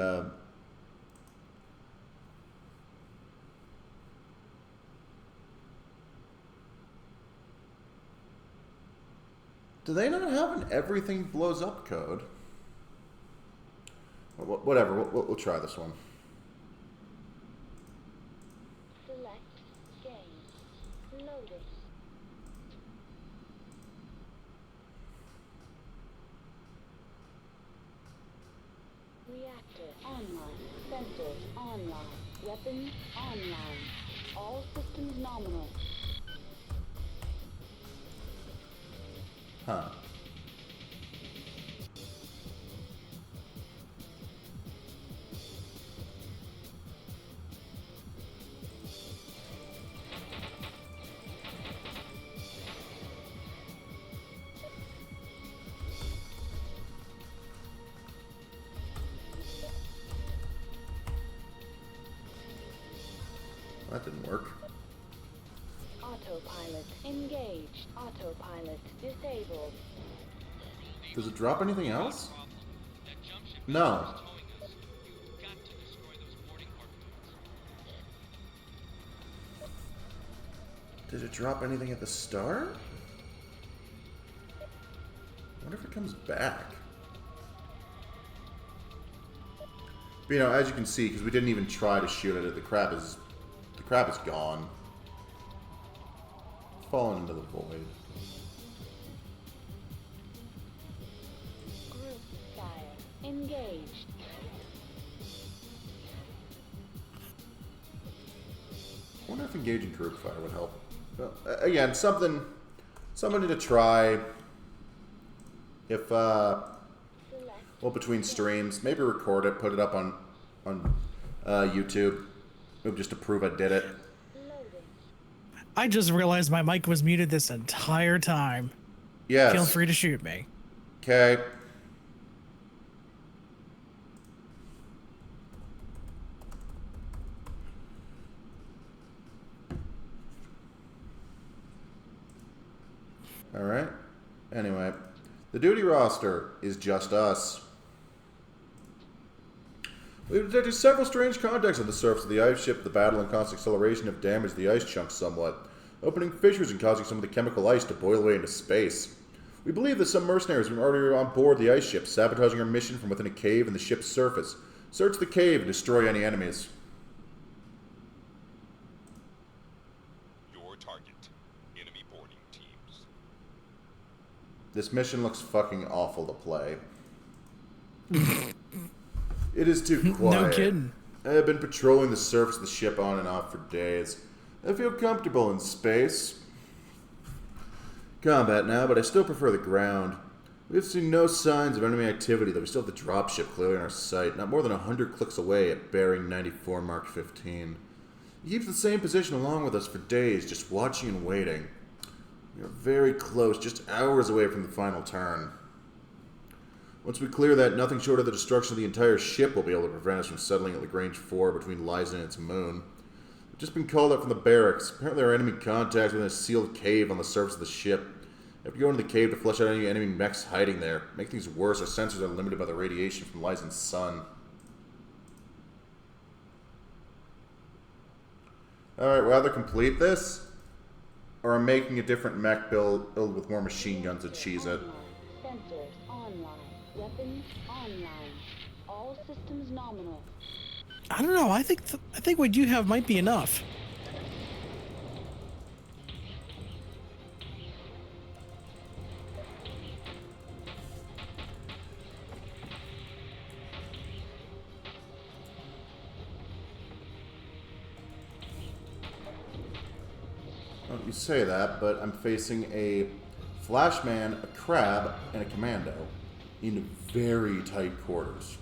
do they not have an everything blows up code? Whatever, we'll try this one. Select game. Loading. Reactor online. Sensors online. Weapons online. All systems nominal. Huh. That didn't work. Autopilot engaged. Autopilot disabled. Does it drop anything else? No. Did it drop anything at the start? I wonder if it comes back. But, you know, as you can see, because we didn't even try to shoot at it, the crab is gone. Fallen into the void. Group fire engaged. I wonder if engaging group fire would help. Well, again, something to try. If well, between streams, maybe record it, put it up on YouTube, just to prove I did it. I just realized my mic was muted this entire time. Yes. Feel free to shoot me. Okay. Alright. Anyway, the duty roster is just us. We've detected several strange contacts on the surface of the ice ship. The battle and constant acceleration have damaged the ice chunks somewhat, opening fissures and causing some of the chemical ice to boil away into space. We believe that some mercenaries are already on board the ice ship, sabotaging our mission from within a cave in the ship's surface. Search the cave and destroy any enemies. Your target. Enemy boarding teams. This mission looks fucking awful to play. It is too quiet. No kidding. I have been patrolling the surface of the ship on and off for days. I feel comfortable in space. Combat now, but I still prefer the ground. We have seen no signs of enemy activity, though we still have the dropship clearly in our sight, not more than 100 clicks away at bearing 94 Mark 15. He keeps the same position along with us for days, just watching and waiting. We are very close, just hours away from the final turn. Once we clear that, nothing short of the destruction of the entire ship will be able to prevent us from settling at Lagrange 4 between Lysa and its moon. We've just been called up from the barracks. Apparently our enemy contact within a sealed cave on the surface of the ship. We have to go into the cave to flush out any enemy mechs hiding there. Make things worse, our sensors are limited by the radiation from Lysa's sun. Alright, we'll either complete this, or I'm making a different mech build with more machine guns to cheese it. Sensors online. Weapons online. All systems nominal. I don't know. I think what you have might be enough. Well, you say that, but I'm facing a Flashman, a Crab, and a Commando in very tight quarters.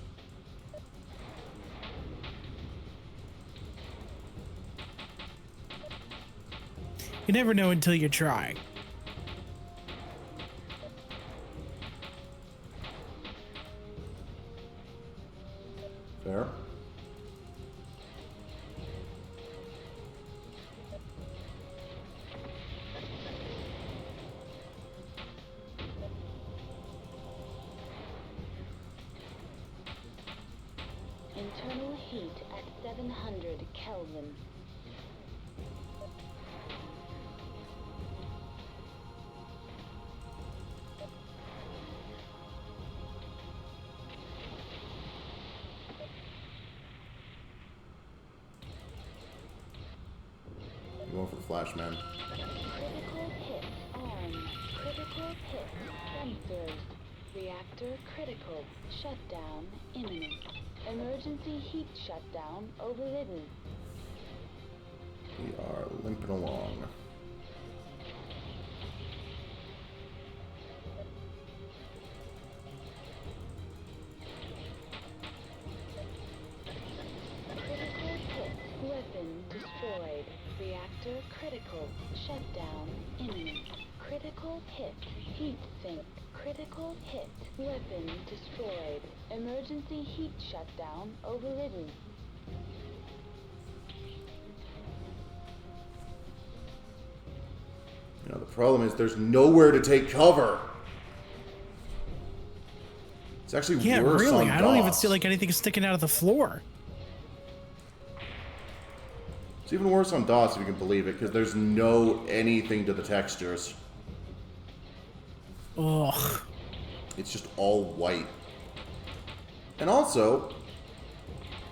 You never know until you try. Fair. Internal heat at 700 Kelvin. Going for the Flashman. Critical hit on. Critical hit. Sensors. Reactor critical. Shutdown imminent. Emergency heat shutdown overridden. We are limping along. Critical hit. Weapon destroyed. Reactor critical. Shutdown imminent. Critical hit. Heat sink. Critical hit. Weapon destroyed. Emergency heat shutdown overridden. You know, the problem is there's nowhere to take cover. It's actually Yeah, worse really. on I don't even DOS. see like anything sticking out of the floor. It's even worse on DOS, if you can believe it, because there's no anything to the textures. Ugh. It's just all white. And also,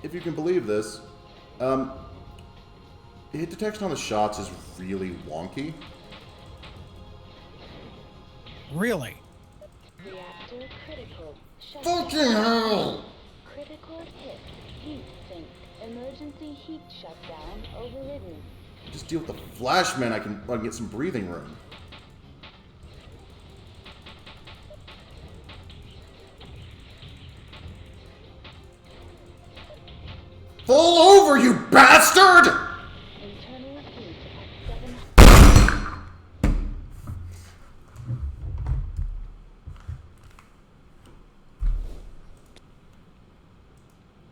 if you can believe this, the hit detection on the shots is really wonky. Really? Reactor critical. Shut Fucking down. hell! Critical hit. Heat sink. Emergency heat shutdown overridden. Just deal with the Flashman, I can get some breathing room. Fall over, you bastard! Internal heat at 700.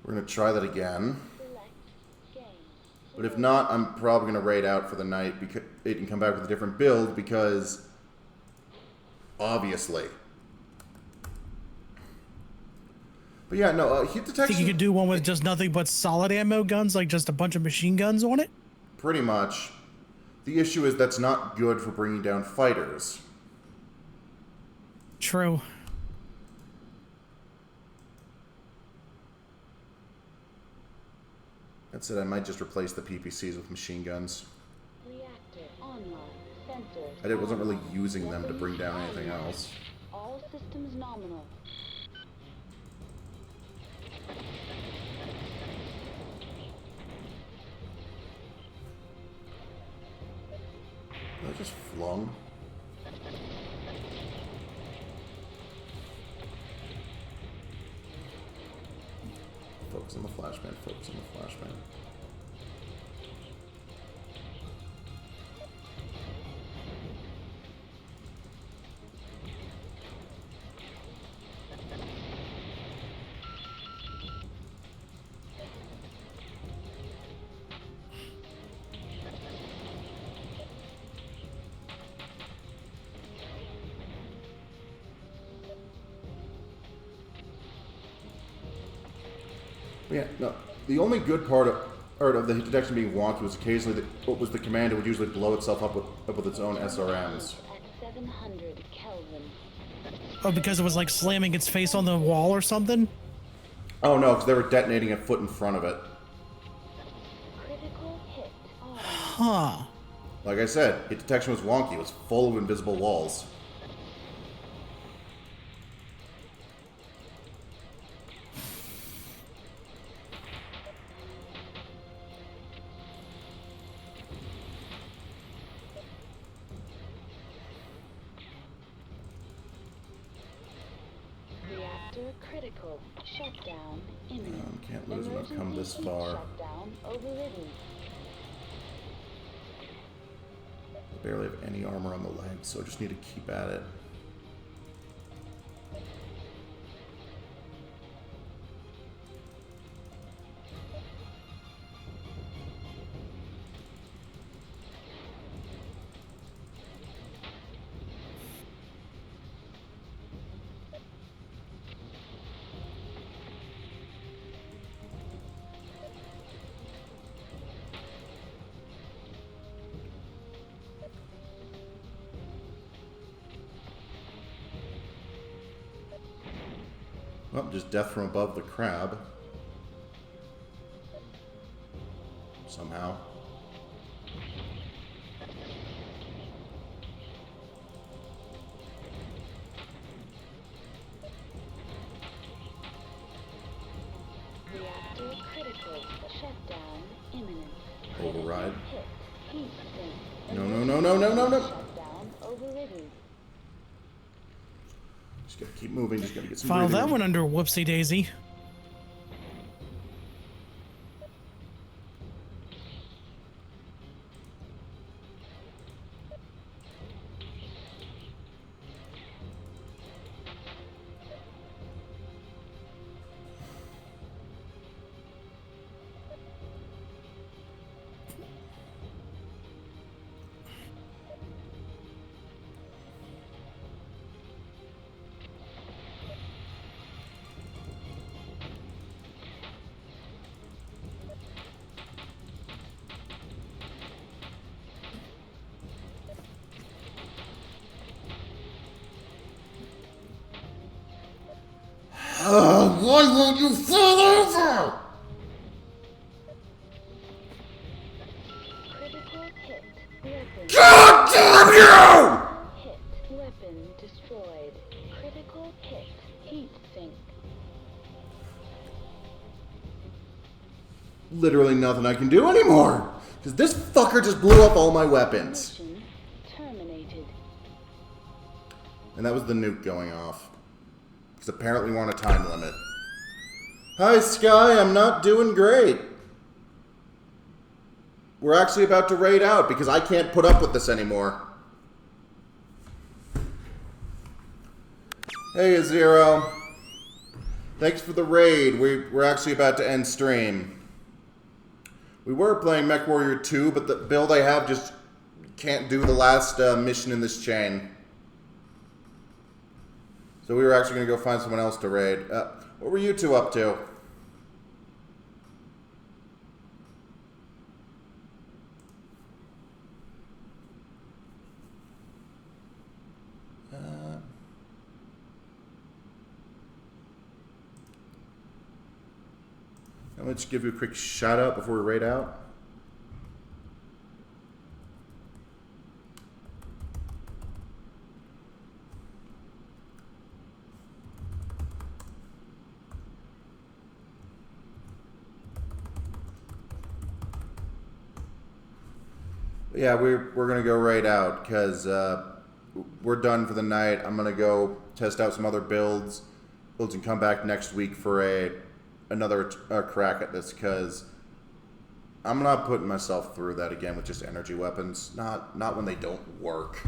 We're gonna try that again. Select game. But if not, I'm probably gonna raid out for the night because it can come back with a different build because obviously. But yeah, no, heat detection. Think you could do one with just nothing but solid ammo guns, like just a bunch of machine guns on it? Pretty much. The issue is that's not good for bringing down fighters. True. That said, I might just replace the PPCs with machine guns. Reactor online. Sensors. I wasn't really online. using them to bring down Weapons anything online. else. All systems nominal. I just flung. Focus on the Flashman, focus on the Flashman. Yeah, no. The only good part of the hit detection being wonky was occasionally what was the command would usually blow itself up with its own SRMs. At 700 Kelvin. Oh, because it was like slamming its face on the wall or something? Oh no, because they were detonating a foot in front of it. Critical hit on. Huh. Like I said, hit detection was wonky. It was full of invisible walls. Reactor critical. Shutdown imminent. Can't lose when I've come this Emergency heat far. Shutdown overridden. I barely have any armor on the legs, so I just need to keep at it. Oh, just death from above the crab. Somehow. Reactor critical. Shutdown imminent. Override. Hit. Heat sink. No, no, no, no, no, no, no. Shutdown overridden. Just gotta keep moving, just gotta get some File breathing that room. one under whoopsie daisy. Why won't you fall over? Critical hit. Weapon. God damn you! Hit. Weapon destroyed. Critical hit. Heat sink. Literally nothing I can do anymore. Because this fucker just blew up all my weapons. Mission terminated. And that was the nuke going off. Because apparently we're on a time limit. Hi, Sky. I'm not doing great. We're actually about to raid out because I can't put up with this anymore. Hey, Zero. Thanks for the raid. We're actually about to end stream. We were playing MechWarrior 2, but the build I have just can't do the last mission in this chain. So we were actually going to go find someone else to raid. What were you two up to? Let's give you a quick shout out before we raid out. Yeah, we're gonna go raid out because we're done for the night. I'm gonna go test out some other builds and come back next week for another crack at this because I'm not putting myself through that again with just energy weapons. Not when they don't work.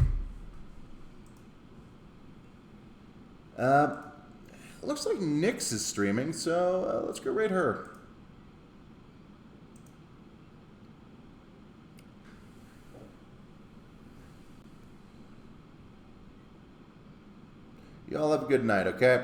Looks like Nyx is streaming, so let's go raid her. Y'all have a good night, okay?